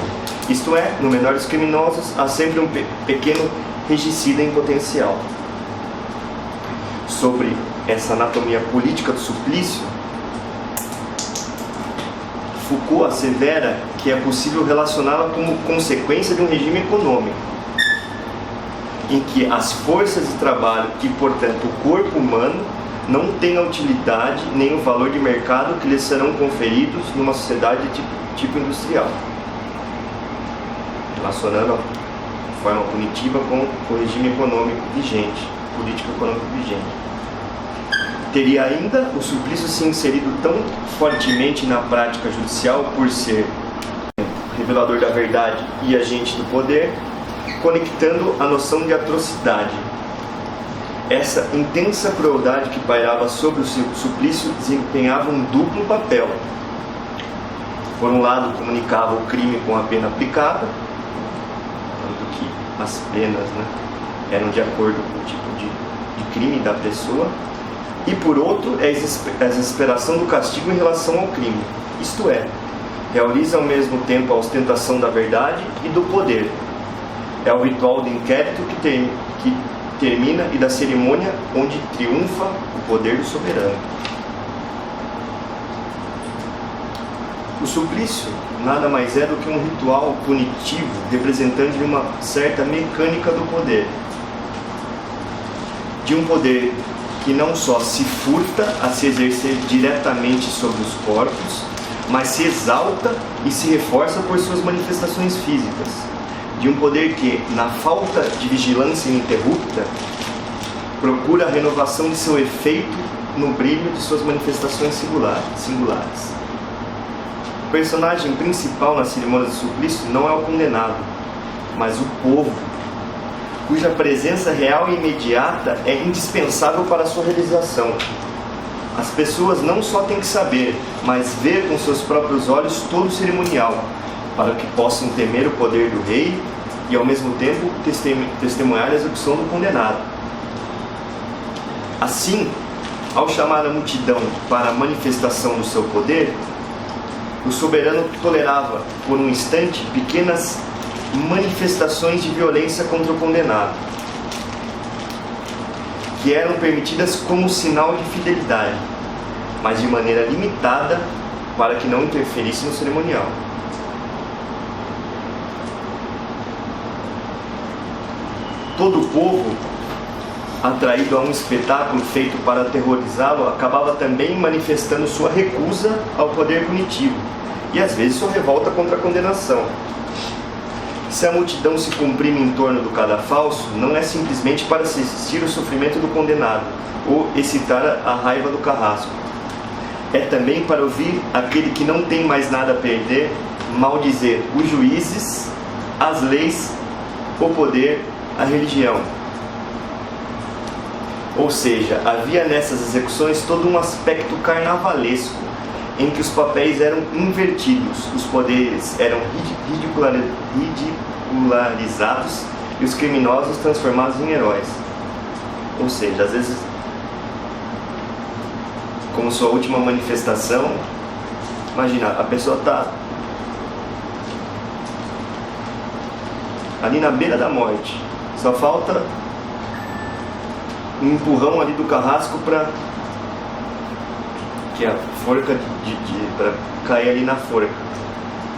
Isto é, no menor dos criminosos, há sempre um pequeno regicida em potencial. Sobre essa anatomia política do suplício, Foucault assevera que é possível relacioná-la como consequência de um regime econômico, em que as forças de trabalho e, portanto, o corpo humano não têm a utilidade nem o valor de mercado que lhes serão conferidos numa sociedade de tipo industrial, relacionando a forma punitiva com o regime econômico vigente, político econômico vigente. Teria ainda o suplício se inserido tão fortemente na prática judicial por ser revelador da verdade e agente do poder, conectando a noção de atrocidade. Essa intensa crueldade que pairava sobre o suplício desempenhava um duplo papel. Por um lado, comunicava o crime com a pena aplicada, tanto que as penas, eram de acordo com o tipo de crime da pessoa, e por outro, é a exasperação do castigo em relação ao crime, isto é, realiza ao mesmo tempo a ostentação da verdade e do poder. É o ritual do inquérito que termina e da cerimônia onde triunfa o poder do soberano. O suplício nada mais é do que um ritual punitivo representante de uma certa mecânica do poder. De um poder que não só se furta a se exercer diretamente sobre os corpos, mas se exalta e se reforça por suas manifestações físicas. De um poder que, na falta de vigilância ininterrupta, procura a renovação de seu efeito no brilho de suas manifestações singulares. O personagem principal na cerimônia do suplício não é o condenado, mas o povo, cuja presença real e imediata é indispensável para a sua realização. As pessoas não só têm que saber, mas ver com seus próprios olhos todo o cerimonial, para que possam temer o poder do rei e, ao mesmo tempo, testemunhar a execução do condenado. Assim, ao chamar a multidão para a manifestação do seu poder, o soberano tolerava, por um instante, pequenas manifestações de violência contra o condenado, que eram permitidas como sinal de fidelidade, mas de maneira limitada para que não interferisse no cerimonial. Todo o povo, atraído a um espetáculo feito para aterrorizá-lo, acabava também manifestando sua recusa ao poder punitivo e às vezes sua revolta contra a condenação. Se a multidão se comprime em torno do cadafalso, não é simplesmente para assistir o sofrimento do condenado ou excitar a raiva do carrasco. É também para ouvir aquele que não tem mais nada a perder maldizer os juízes, as leis, o poder, a religião. Ou seja, havia nessas execuções todo um aspecto carnavalesco, em que os papéis eram invertidos, os poderes eram ridicularizados e os criminosos transformados em heróis. Ou seja, às vezes, como sua última manifestação, imagina, a pessoa está ali na beira da morte, só falta um empurrão ali do carrasco para que a forca para cair ali na forca.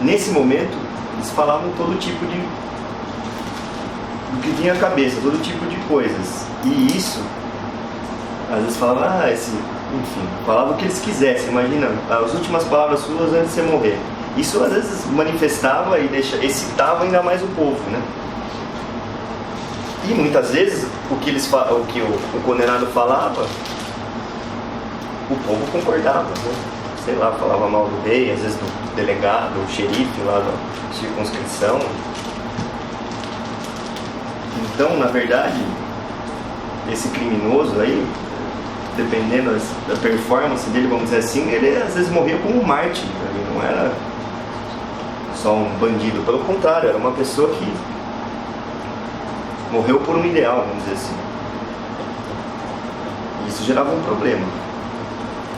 Nesse momento, eles falavam todo tipo do que vinha à cabeça, todo tipo de coisas. E isso, às vezes falavam, enfim, falavam o que eles quisessem. Imagina, as últimas palavras suas antes de você morrer. Isso às vezes manifestava e excitava ainda mais o povo, né? E muitas vezes o que o condenado falava, o povo concordava, né? Sei lá, falava mal do rei, às vezes do delegado, do xerife lá da circunscrição. Então, na verdade, esse criminoso aí, dependendo da performance dele, vamos dizer assim, ele às vezes morria como um mártir, ele não era só um bandido, pelo contrário, era uma pessoa que morreu por um ideal, vamos dizer assim. E isso gerava um problema.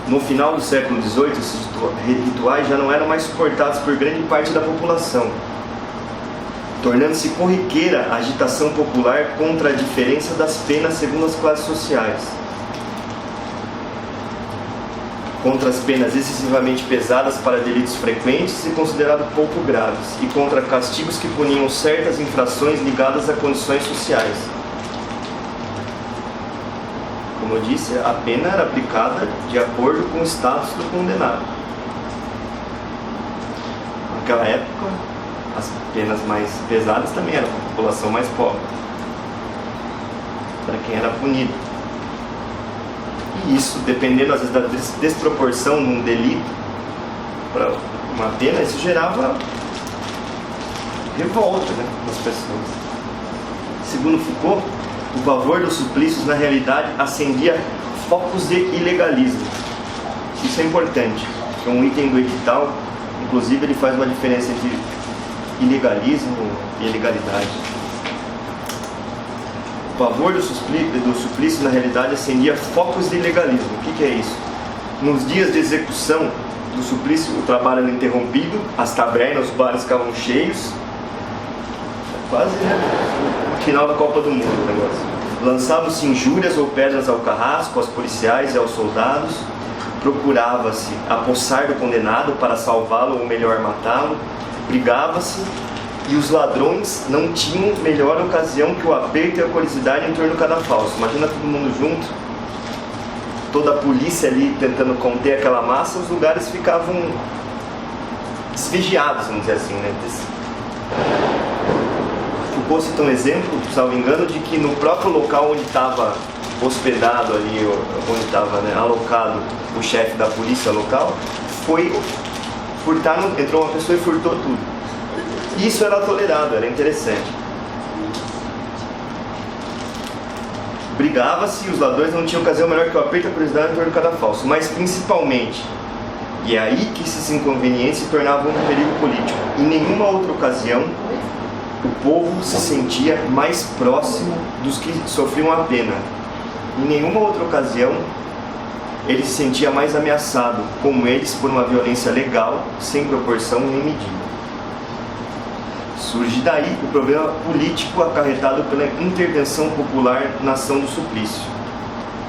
No final do século XVIII, esses rituais já não eram mais suportados por grande parte da população, tornando-se corriqueira a agitação popular contra a diferença das penas segundo as classes sociais. contra as penas excessivamente pesadas para delitos frequentes e considerados pouco graves, e contra castigos que puniam certas infrações ligadas a condições sociais. Como eu disse, a pena era aplicada de acordo com o status do condenado. Naquela época, as penas mais pesadas também eram para a população mais pobre, para quem era punido. E isso, dependendo às vezes da desproporção de um delito para uma pena, isso gerava revolta, né, nas pessoas. Segundo Foucault, o pavor dos suplícios na realidade acendia focos de ilegalismo. Isso é importante, é um item do edital, inclusive ele faz uma diferença entre ilegalismo e ilegalidade. O pavor do suplício na realidade acendia focos de ilegalismo. O que é isso? Nos dias de execução do suplício, o trabalho era interrompido, as tabernas, os bares ficavam cheios, quase, né, no final da Copa do Mundo o negócio. Lançavam-se injúrias ou pedras ao carrasco, aos policiais e aos soldados. Procurava-se apossar do condenado para salvá-lo ou melhor matá-lo. Brigava-se e os ladrões não tinham melhor ocasião que o aperto e a curiosidade em torno do cadafalso. Imagina todo mundo junto, toda a polícia ali tentando conter aquela massa, os lugares ficavam desvigiados, vamos dizer assim, né? Foucault cita um exemplo, salvo engano, de que no próprio local onde estava hospedado ali, onde estava, né, alocado o chefe da polícia local, foi furtar, entrou uma pessoa e furtou tudo. Isso era tolerado, era interessante. Brigava-se e os ladrões não tinham ocasião melhor que o aperto e a curiosidade em torno do cadafalso, mas principalmente, e é aí que esses inconvenientes se tornavam um perigo político, em nenhuma outra ocasião o povo se sentia mais próximo dos que sofriam a pena. Em nenhuma outra ocasião ele se sentia mais ameaçado, como eles, por uma violência legal, sem proporção nem medida. Surge daí o problema político acarretado pela intervenção popular na ação do suplício,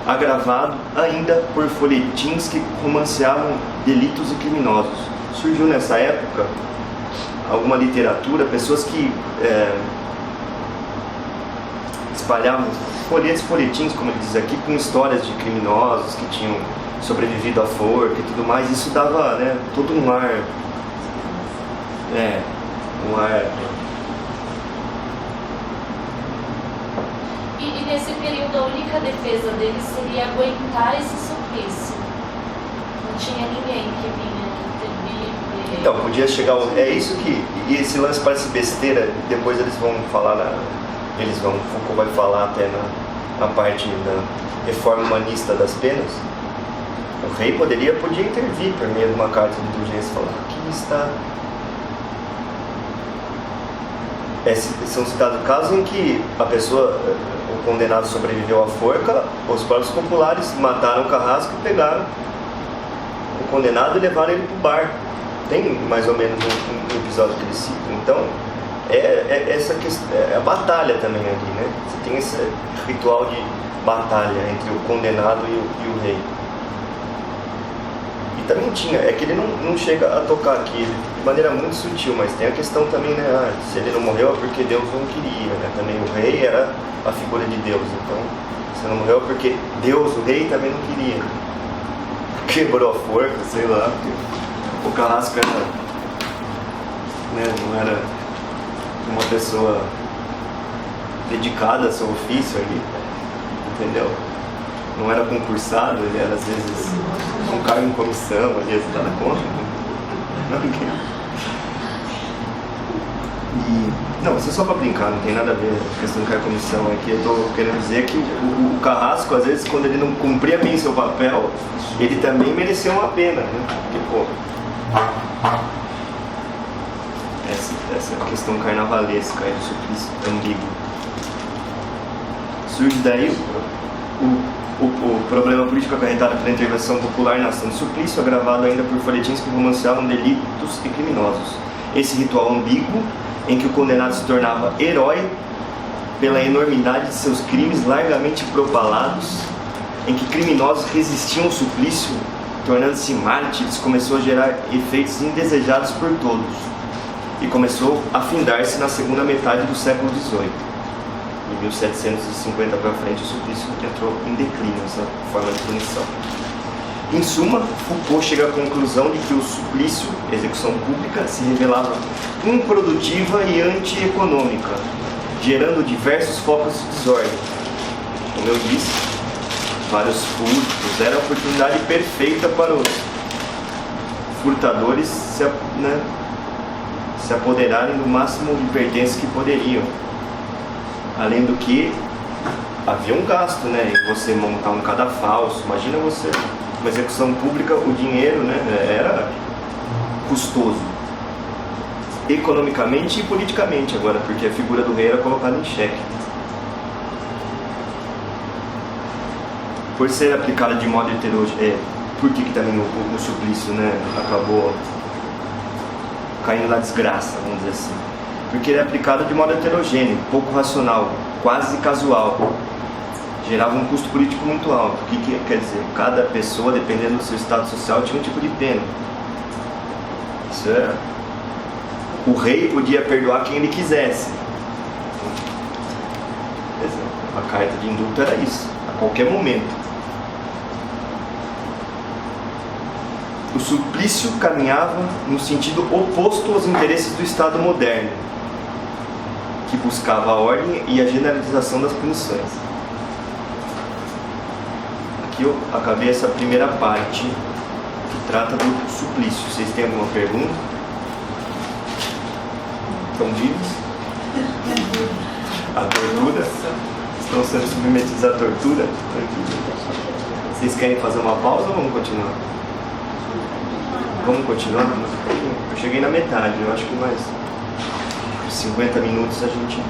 agravado ainda por folhetins que romanceavam delitos e criminosos. Surgiu nessa época alguma literatura, pessoas que espalhavam folhetins, como ele diz aqui, com histórias de criminosos que tinham sobrevivido à forca e tudo mais. Isso dava, né, todo um ar, E nesse período a única defesa deles seria aguentar esse suplício. Não tinha ninguém que vinha intervir. Então, podia chegar... É isso que... E esse lance parece besteira, depois eles vão falar Foucault vai falar até na parte da reforma humanista das penas. O rei podia intervir por meio de uma carta de indulgência e falar: aqui está... São citados casos em que a pessoa, o condenado sobreviveu à forca, os próprios populares mataram o carrasco e pegaram o condenado e levaram ele para o bar. Tem mais ou menos um episódio que eles citam. Então, essa questão, é a batalha também ali, né? Você tem esse ritual de batalha entre o condenado e o rei. E também tinha, é que ele não chega a tocar aqui de maneira muito sutil, mas tem a questão também, né? Se ele não morreu é porque Deus não queria, né? Também o rei era a figura de Deus, então se não morreu é porque Deus, o rei, também não queria. Quebrou a forca, sei lá, porque o carrasco era, né? Não era uma pessoa dedicada ao seu ofício ali, entendeu? Não era concursado, ele era às vezes um cargo em comissão, às vezes nada contra. Não, isso é só pra brincar, não tem nada a ver com a questão de cargo em comissão. Aqui eu tô querendo dizer que o carrasco, às vezes, quando ele não cumpria bem seu papel, ele também merecia uma pena, né? Porque, pô, essa questão carnavalesca aí do suplício ambíguo. Surge daí o problema político acarretado pela intervenção popular na ação do suplício, agravado ainda por folhetins que romanceavam delitos e criminosos. Esse ritual ambíguo, em que o condenado se tornava herói pela enormidade de seus crimes largamente propalados, em que criminosos resistiam ao suplício tornando-se mártires, começou a gerar efeitos indesejados por todos e começou a findar-se na segunda metade do século XVIII. Em 1750 para frente, o suplício entrou em declínio, essa forma de punição. Em suma, Foucault chega à conclusão de que o suplício, execução pública, se revelava improdutiva e antieconômica, gerando diversos focos de desordem. Como eu disse, vários furtos, era a oportunidade perfeita para os furtadores se apoderarem do máximo de pertences que poderiam. Além do que, havia um gasto, né, em você montar um cadafalso. Imagina você, uma execução pública, o dinheiro, né, era custoso, economicamente e politicamente agora, porque a figura do rei era colocada em xeque. Por ser aplicada de modo heterogêneo, por que também o suplício, né, acabou caindo na desgraça, vamos dizer assim? Porque ele é aplicado de modo heterogêneo, pouco racional, quase casual. Gerava um custo político muito alto. O que quer dizer? Cada pessoa, dependendo do seu estado social, tinha um tipo de pena. Isso é... O rei podia perdoar quem ele quisesse. A carta de indulto era isso, a qualquer momento. O suplício caminhava no sentido oposto aos interesses do Estado moderno, que buscava a ordem e a generalização das punições. Aqui eu acabei essa primeira parte que trata do suplício. Vocês têm alguma pergunta? Estão vivos? A tortura? Estão sendo submetidos à tortura? Vocês querem fazer uma pausa ou vamos continuar? Vamos continuar? Eu cheguei na metade, eu acho que mais 50 minutos a gente...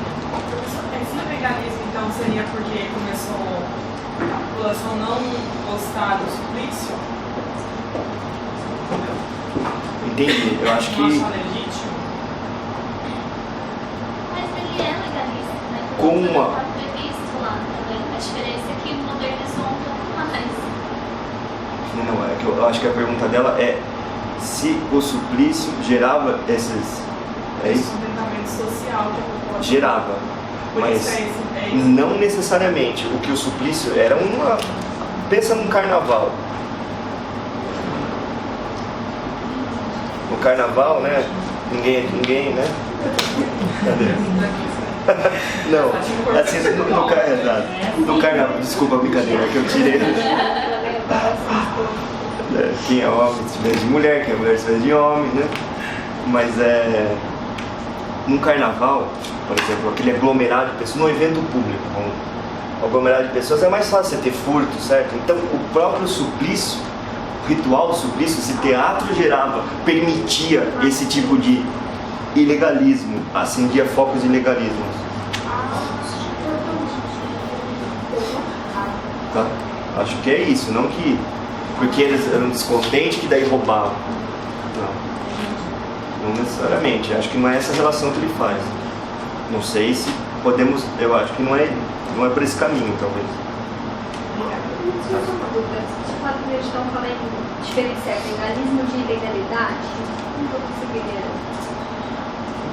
Esse veganismo, então, seria porque começou a população não gostar do suplício? Entendi, eu acho que... Não achar legítimo? Mas ele é legalista, né? Com uma... Tá previsto lá também. A diferença é que modernizou um pouco mais. Não, é que eu acho que a pergunta dela é se o suplício gerava esses... É isso? Sustentamento social que a população... Gerava, mas não necessariamente. O que o suplício era uma... Pensa num carnaval. No carnaval, né? Ninguém, né? Cadê? Não, assim, no carnaval, desculpa a brincadeira que eu tirei. Quem é homem se veste de mulher, quem é mulher se veste de homem, né? Mas num carnaval, por exemplo, aquele aglomerado de pessoas, num evento público, um aglomerado de pessoas, é mais fácil você ter furto, certo? Então o próprio suplício, o ritual do suplício, esse teatro permitia esse tipo de ilegalismo, acendia focos de ilegalismo. Tá? Acho que é isso, não que porque eles eram descontentes que daí roubavam. Não necessariamente, acho que não é essa relação que ele faz. Não sei se podemos, eu acho que não é por esse caminho, talvez. Só uma dúvida, você fala que eles estão falando diferenciar legalismo de ilegalidade? Não estou conseguindo.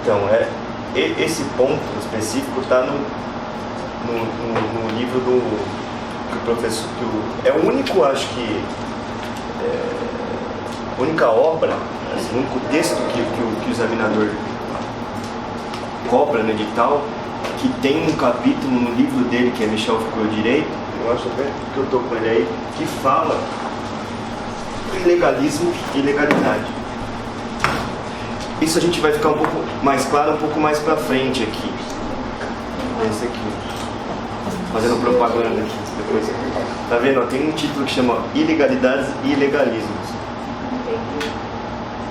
Então, esse ponto específico está no livro que o professor... é o único, acho que... a única obra, assim, o único texto que o examinador cobra no edital, que tem um capítulo no livro dele, que é Michel Foucault Direito, eu acho até que eu estou com ele aí, que fala legalismo e legalidade. Isso a gente vai ficar um pouco mais claro um pouco mais pra frente aqui. Esse aqui. Fazendo propaganda aqui depois. Tá vendo? Tem um título que chama Ilegalidades e Ilegalismos.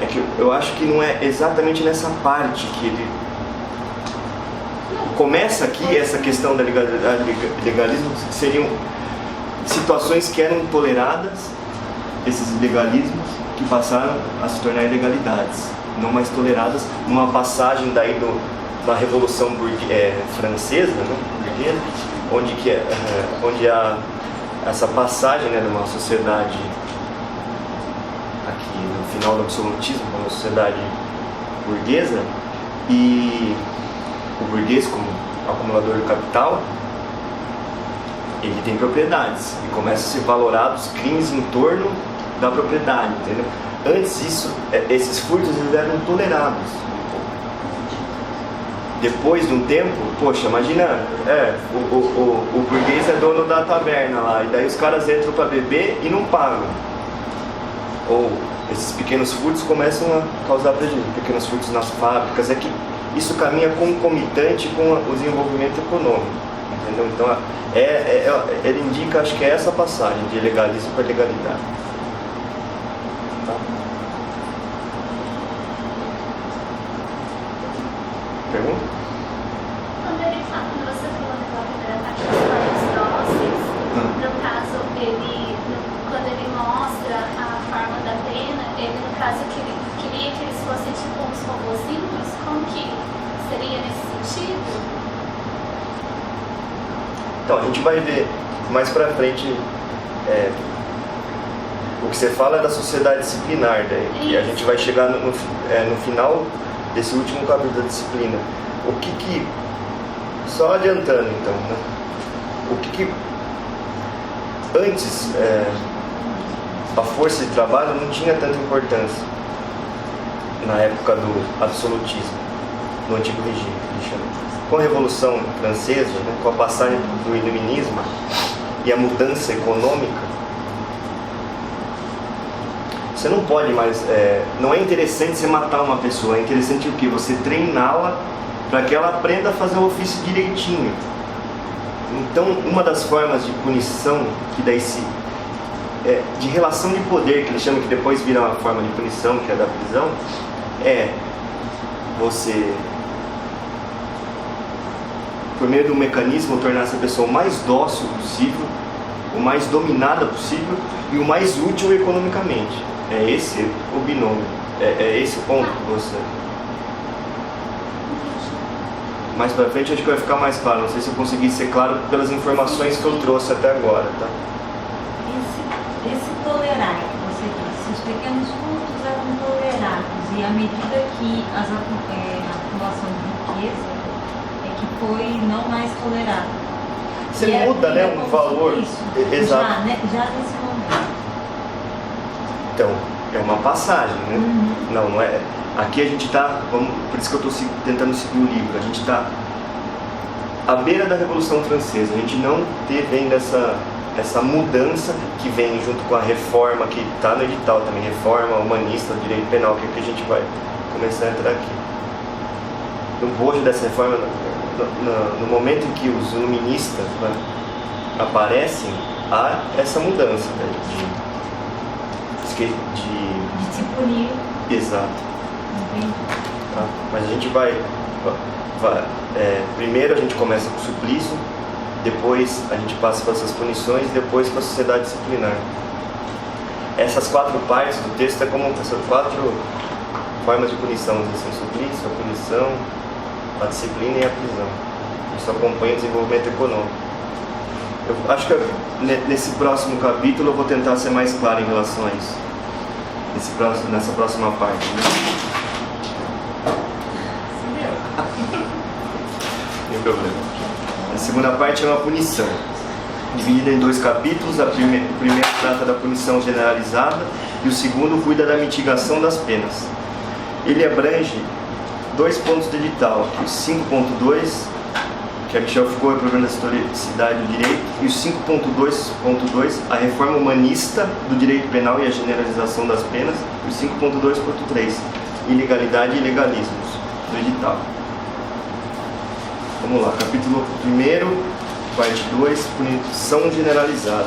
É que eu acho que não é exatamente nessa parte que ele começa aqui, essa questão da legalidade e legalismo, seriam situações que eram toleradas, esses ilegalismos, que passaram a se tornar ilegalidades, não mais toleradas, numa passagem daí da Revolução Francesa, né, onde há essa passagem, né, de uma sociedade final do absolutismo, como sociedade burguesa, e o burguês, como acumulador do capital, ele tem propriedades e começa a ser valorado os crimes em torno da propriedade, entendeu? Antes disso, esses furtos eles eram tolerados. Depois de um tempo, poxa, imagina, o burguês é dono da taberna lá, e daí os caras entram para beber e não pagam. Ou esses pequenos furtos começam a causar prejuízo, pequenos furtos nas fábricas, é que isso caminha concomitante com o desenvolvimento econômico, entendeu? Então, ele indica, acho que é essa passagem de legalismo para legalidade. Tá? Pergunta? Quando você falou da primeira parte dos corpos dóceis, no caso, quando ele mostra a forma da pena, ele, no caso, queria que eles fossem tipo uns robozinhos? Como que seria nesse sentido? Então, a gente vai ver mais pra frente, o que você fala é da sociedade disciplinar, né? E a gente vai chegar no final desse último capítulo da disciplina. Só adiantando então, né? Antes, a força de trabalho não tinha tanta importância na época do absolutismo, no antigo regime, com a Revolução Francesa, né, com a passagem do iluminismo e a mudança econômica, você não pode mais, não é interessante você matar uma pessoa, é interessante o quê? Você treiná-la para que ela aprenda a fazer o ofício direitinho. Então, uma das formas de punição, que daí de relação de poder, que eles chamam, que depois vira uma forma de punição, que é da prisão, é você, por meio do mecanismo, tornar essa pessoa o mais dócil possível, o mais dominada possível e o mais útil economicamente. É esse o binômio, é esse o ponto que você... Mais pra frente acho que vai ficar mais claro, não sei se eu consegui ser claro pelas informações que eu trouxe até agora, tá? Esse tolerar que você disse, os pequenos furtos eram tolerados e à medida que a acumulação de riqueza é que foi não mais tolerado. Você muda, né, um valor. Exato. Já nesse momento. Então, é uma passagem, né? Não é... Aqui a gente está, por isso que eu estou tentando seguir o livro, a gente está à beira da Revolução Francesa, a gente não teve ainda essa mudança que vem junto com a reforma que está no edital também, reforma humanista do direito penal, que é que a gente vai começar a entrar aqui. No bojo dessa reforma, no momento em que os iluministas, né, aparecem, há essa mudança, né, de se punir. Exato. Tá? Mas a gente vai primeiro a gente começa com o suplício, depois a gente passa para essas punições, depois para a sociedade disciplinar. Essas 4 partes do texto é como essas 4 formas de punição, assim, o suplício, a punição, a disciplina e a prisão. Isso acompanha o desenvolvimento econômico. Eu acho que nesse próximo capítulo eu vou tentar ser mais claro em relação a isso. Nessa próxima parte, né? Sem problema. A segunda parte é uma punição, dividida em 2 capítulos. O primeiro trata da punição generalizada e o segundo cuida da mitigação das penas. Ele abrange 2 pontos do edital, aqui, o 5.2, que é Michel Foucault e o problema da historicidade do direito, e o 5.2.2, a reforma humanista do direito penal e a generalização das penas, e o 5.2.3, ilegalidade e legalismos do edital. Vamos lá, capítulo 1, parte 2, punição generalizada.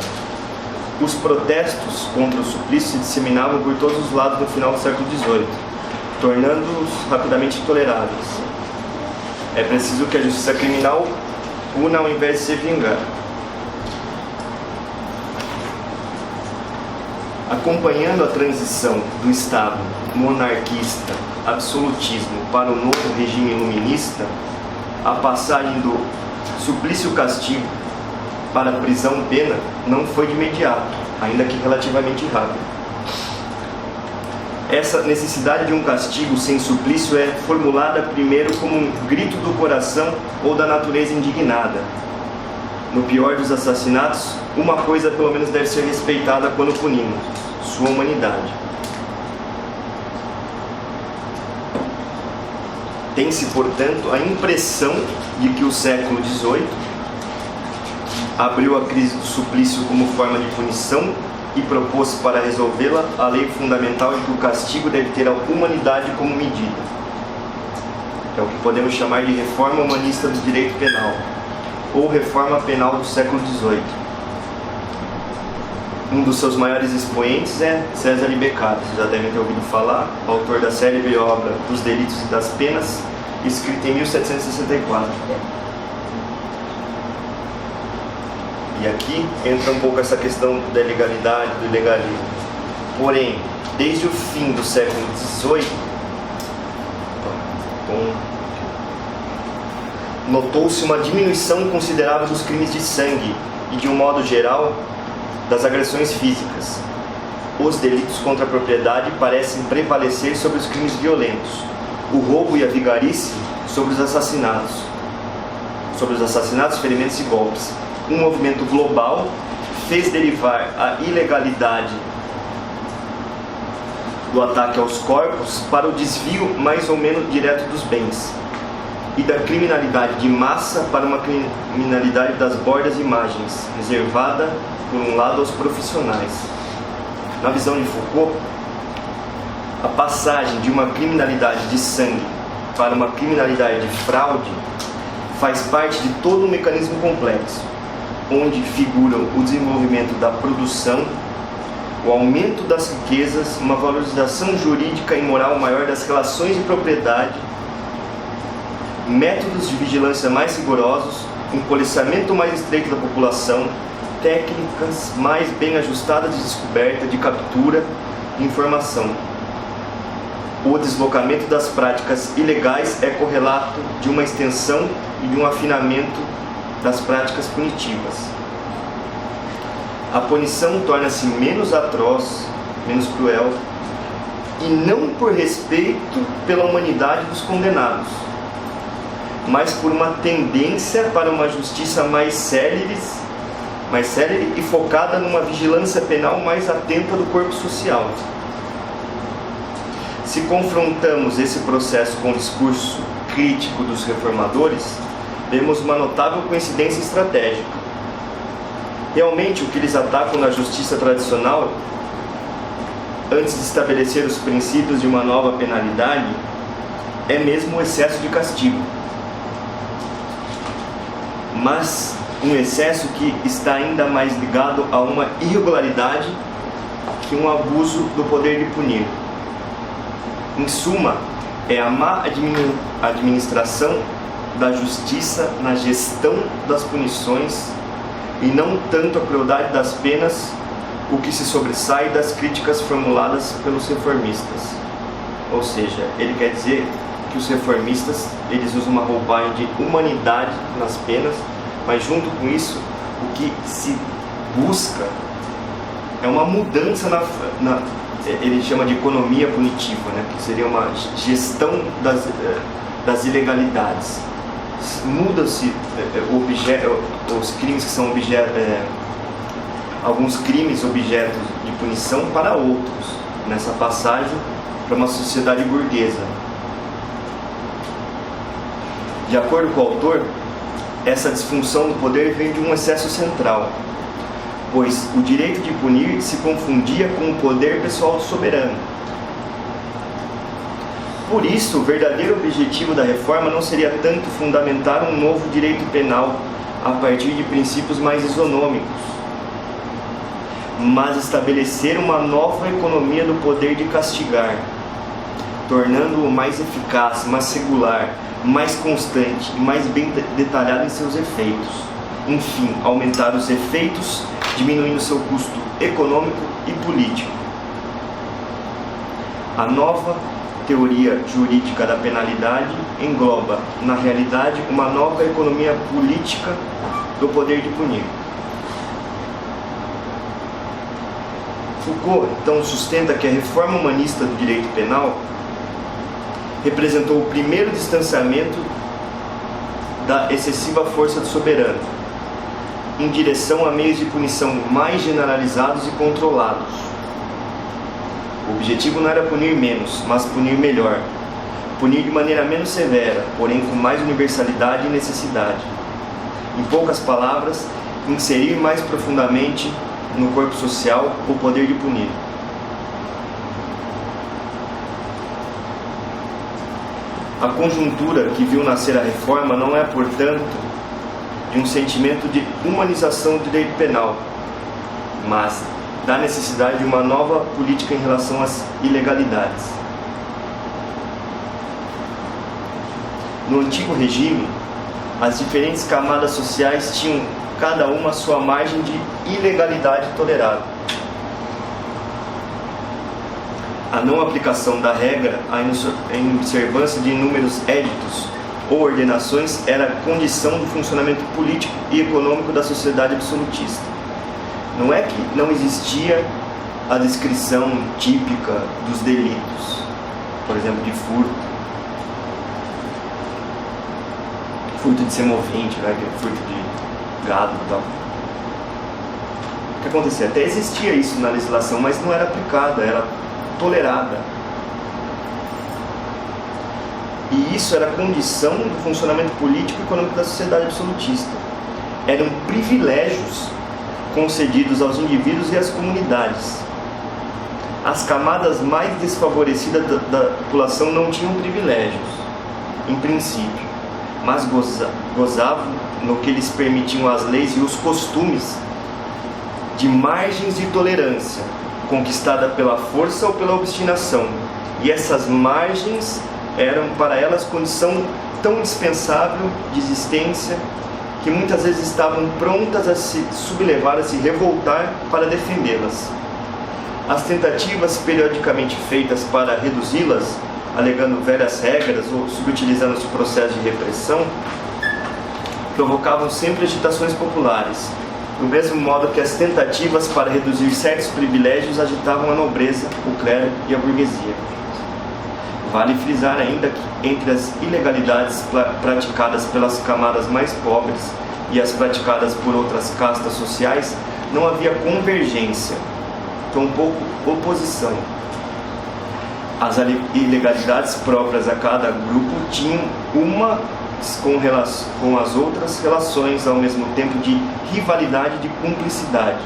Os protestos contra o suplício se disseminavam por todos os lados no final do século XVIII, tornando-os rapidamente toleráveis. É preciso que a justiça criminal puna ao invés de se vingar. Acompanhando a transição do Estado monarquista, absolutismo, para o novo regime iluminista, a passagem do suplício-castigo para a prisão-pena não foi de imediato, ainda que relativamente rápido. essa necessidade de um castigo sem suplício é formulada primeiro como um grito do coração ou da natureza indignada. No pior dos assassinatos, uma coisa pelo menos deve ser respeitada quando punimos: sua humanidade. Tem-se, portanto, a impressão de que o século XVIII abriu a crise do suplício como forma de punição e propôs para resolvê-la a lei fundamental de que o castigo deve ter a humanidade como medida. É o que podemos chamar de reforma humanista do direito penal, ou reforma penal do século XVIII. Um dos seus maiores expoentes é César Beccaria, vocês já devem ter ouvido falar, autor da célebre obra Dos Delitos e das Penas, escrita em 1764. E aqui entra um pouco essa questão da legalidade, do ilegalismo. Porém, desde o fim do século XVIII, notou-se uma diminuição considerável dos crimes de sangue e, de um modo geral, das agressões físicas. Os delitos contra a propriedade parecem prevalecer sobre os crimes violentos, o roubo e a vigarice sobre os assassinatos, ferimentos e golpes. Um movimento global fez derivar a ilegalidade do ataque aos corpos para o desvio mais ou menos direto dos bens, e da criminalidade de massa para uma criminalidade das bordas e margens, reservada, por um lado, aos profissionais. Na visão de Foucault, a passagem de uma criminalidade de sangue para uma criminalidade de fraude faz parte de todo um mecanismo complexo, onde figuram o desenvolvimento da produção, o aumento das riquezas, uma valorização jurídica e moral maior das relações de propriedade, métodos de vigilância mais rigorosos, um policiamento mais estreito da população, técnicas mais bem ajustadas de descoberta, de captura e informação. O deslocamento das práticas ilegais é correlato de uma extensão e de um afinamento das práticas punitivas. A punição torna-se menos atroz, menos cruel, e não por respeito pela humanidade dos condenados, mas por uma tendência para uma justiça mais célere e focada numa vigilância penal mais atenta do corpo social. Se confrontamos esse processo com o discurso crítico dos reformadores, vemos uma notável coincidência estratégica. Realmente, o que eles atacam na justiça tradicional, antes de estabelecer os princípios de uma nova penalidade, é mesmo o excesso de castigo. Mas um excesso que está ainda mais ligado a uma irregularidade que um abuso do poder de punir. Em suma, é a má administração da justiça na gestão das punições e não tanto a crueldade das penas o que se sobressai das críticas formuladas pelos reformistas. Ou seja, ele quer dizer que os reformistas eles usam uma roupagem de humanidade nas penas, mas junto com isso o que se busca é uma mudança ele chama de economia punitiva, né? Que seria uma gestão das ilegalidades. Muda-se os crimes que são alguns crimes objetos de punição para outros, nessa passagem para uma sociedade burguesa. De acordo com o autor, essa disfunção do poder vem de um excesso central, pois o direito de punir se confundia com o poder pessoal do soberano. Por isso, o verdadeiro objetivo da reforma não seria tanto fundamentar um novo direito penal a partir de princípios mais isonômicos, mas estabelecer uma nova economia do poder de castigar, tornando-o mais eficaz, mais regular, mais constante e mais bem detalhado em seus efeitos. Enfim, aumentar os efeitos, diminuindo seu custo econômico e político. A nova teoria jurídica da penalidade engloba, na realidade, uma nova economia política do poder de punir. Foucault, então, sustenta que a reforma humanista do direito penal representou o primeiro distanciamento da excessiva força do soberano, em direção a meios de punição mais generalizados e controlados. O objetivo não era punir menos, mas punir melhor. Punir de maneira menos severa, porém com mais universalidade e necessidade. Em poucas palavras, inserir mais profundamente no corpo social o poder de punir. A conjuntura que viu nascer a reforma não é, portanto, de um sentimento de humanização do direito penal, mas da necessidade de uma nova política em relação às ilegalidades. No antigo regime, as diferentes camadas sociais tinham cada uma a sua margem de ilegalidade tolerável. A não aplicação da regra, a observância de inúmeros éditos ou ordenações era condição do funcionamento político e econômico da sociedade absolutista. Não é que não existia a descrição típica dos delitos, por exemplo, de furto de semovente, né? Furto de gado e tal. O que acontecia? Até existia isso na legislação, mas não era aplicada, era tolerada. E isso era condição do funcionamento político e econômico da sociedade absolutista. Eram privilégios concedidos aos indivíduos e às comunidades. As camadas mais desfavorecidas da população não tinham privilégios, em princípio, mas gozavam, no que lhes permitiam as leis e os costumes, de margens de tolerância, conquistada pela força ou pela obstinação. E essas margens eram para elas condição tão indispensável de existência que muitas vezes estavam prontas a se sublevar, a se revoltar para defendê-las. As tentativas periodicamente feitas para reduzi-las, alegando velhas regras ou subutilizando-se o processo de repressão, provocavam sempre agitações populares, do mesmo modo que as tentativas para reduzir certos privilégios agitavam a nobreza, o clero e a burguesia. Vale frisar ainda que entre as ilegalidades praticadas pelas camadas mais pobres e as praticadas por outras castas sociais não havia convergência, tampouco oposição. As ilegalidades próprias a cada grupo tinham com as outras relações ao mesmo tempo de rivalidade e de cumplicidade.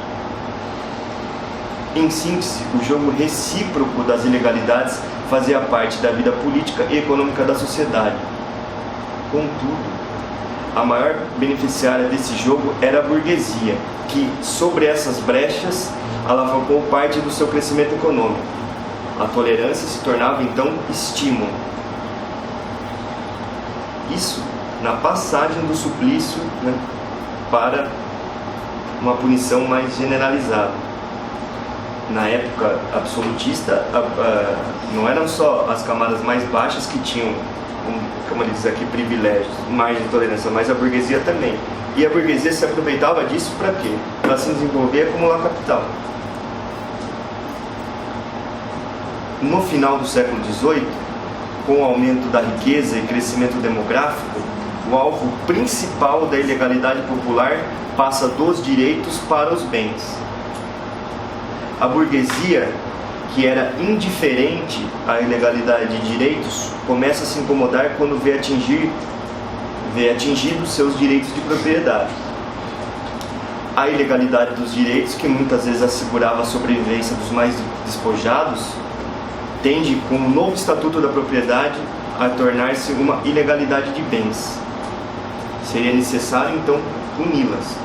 Em síntese, o jogo recíproco das ilegalidades fazia parte da vida política e econômica da sociedade. Contudo, a maior beneficiária desse jogo era a burguesia, que, sobre essas brechas, alavancou parte do seu crescimento econômico. A tolerância se tornava, então, estímulo. Isso na passagem do suplício, né, para uma punição mais generalizada. Na época absolutista, não eram só as camadas mais baixas que tinham, como ele diz aqui, privilégios, margem de tolerância, mas a burguesia também. E a burguesia se aproveitava disso para quê? Para se desenvolver e acumular capital. No final do século XVIII, com o aumento da riqueza e crescimento demográfico, o alvo principal da ilegalidade popular passa dos direitos para os bens. A burguesia, que era indiferente à ilegalidade de direitos, começa a se incomodar quando vê atingidos seus direitos de propriedade. A ilegalidade dos direitos, que muitas vezes assegurava a sobrevivência dos mais despojados, tende, com o novo Estatuto da Propriedade, a tornar-se uma ilegalidade de bens. Seria necessário, então, puni-las.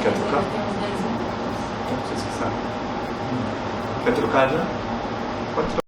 Quer trocar? Quer trocar já? Pode trocar.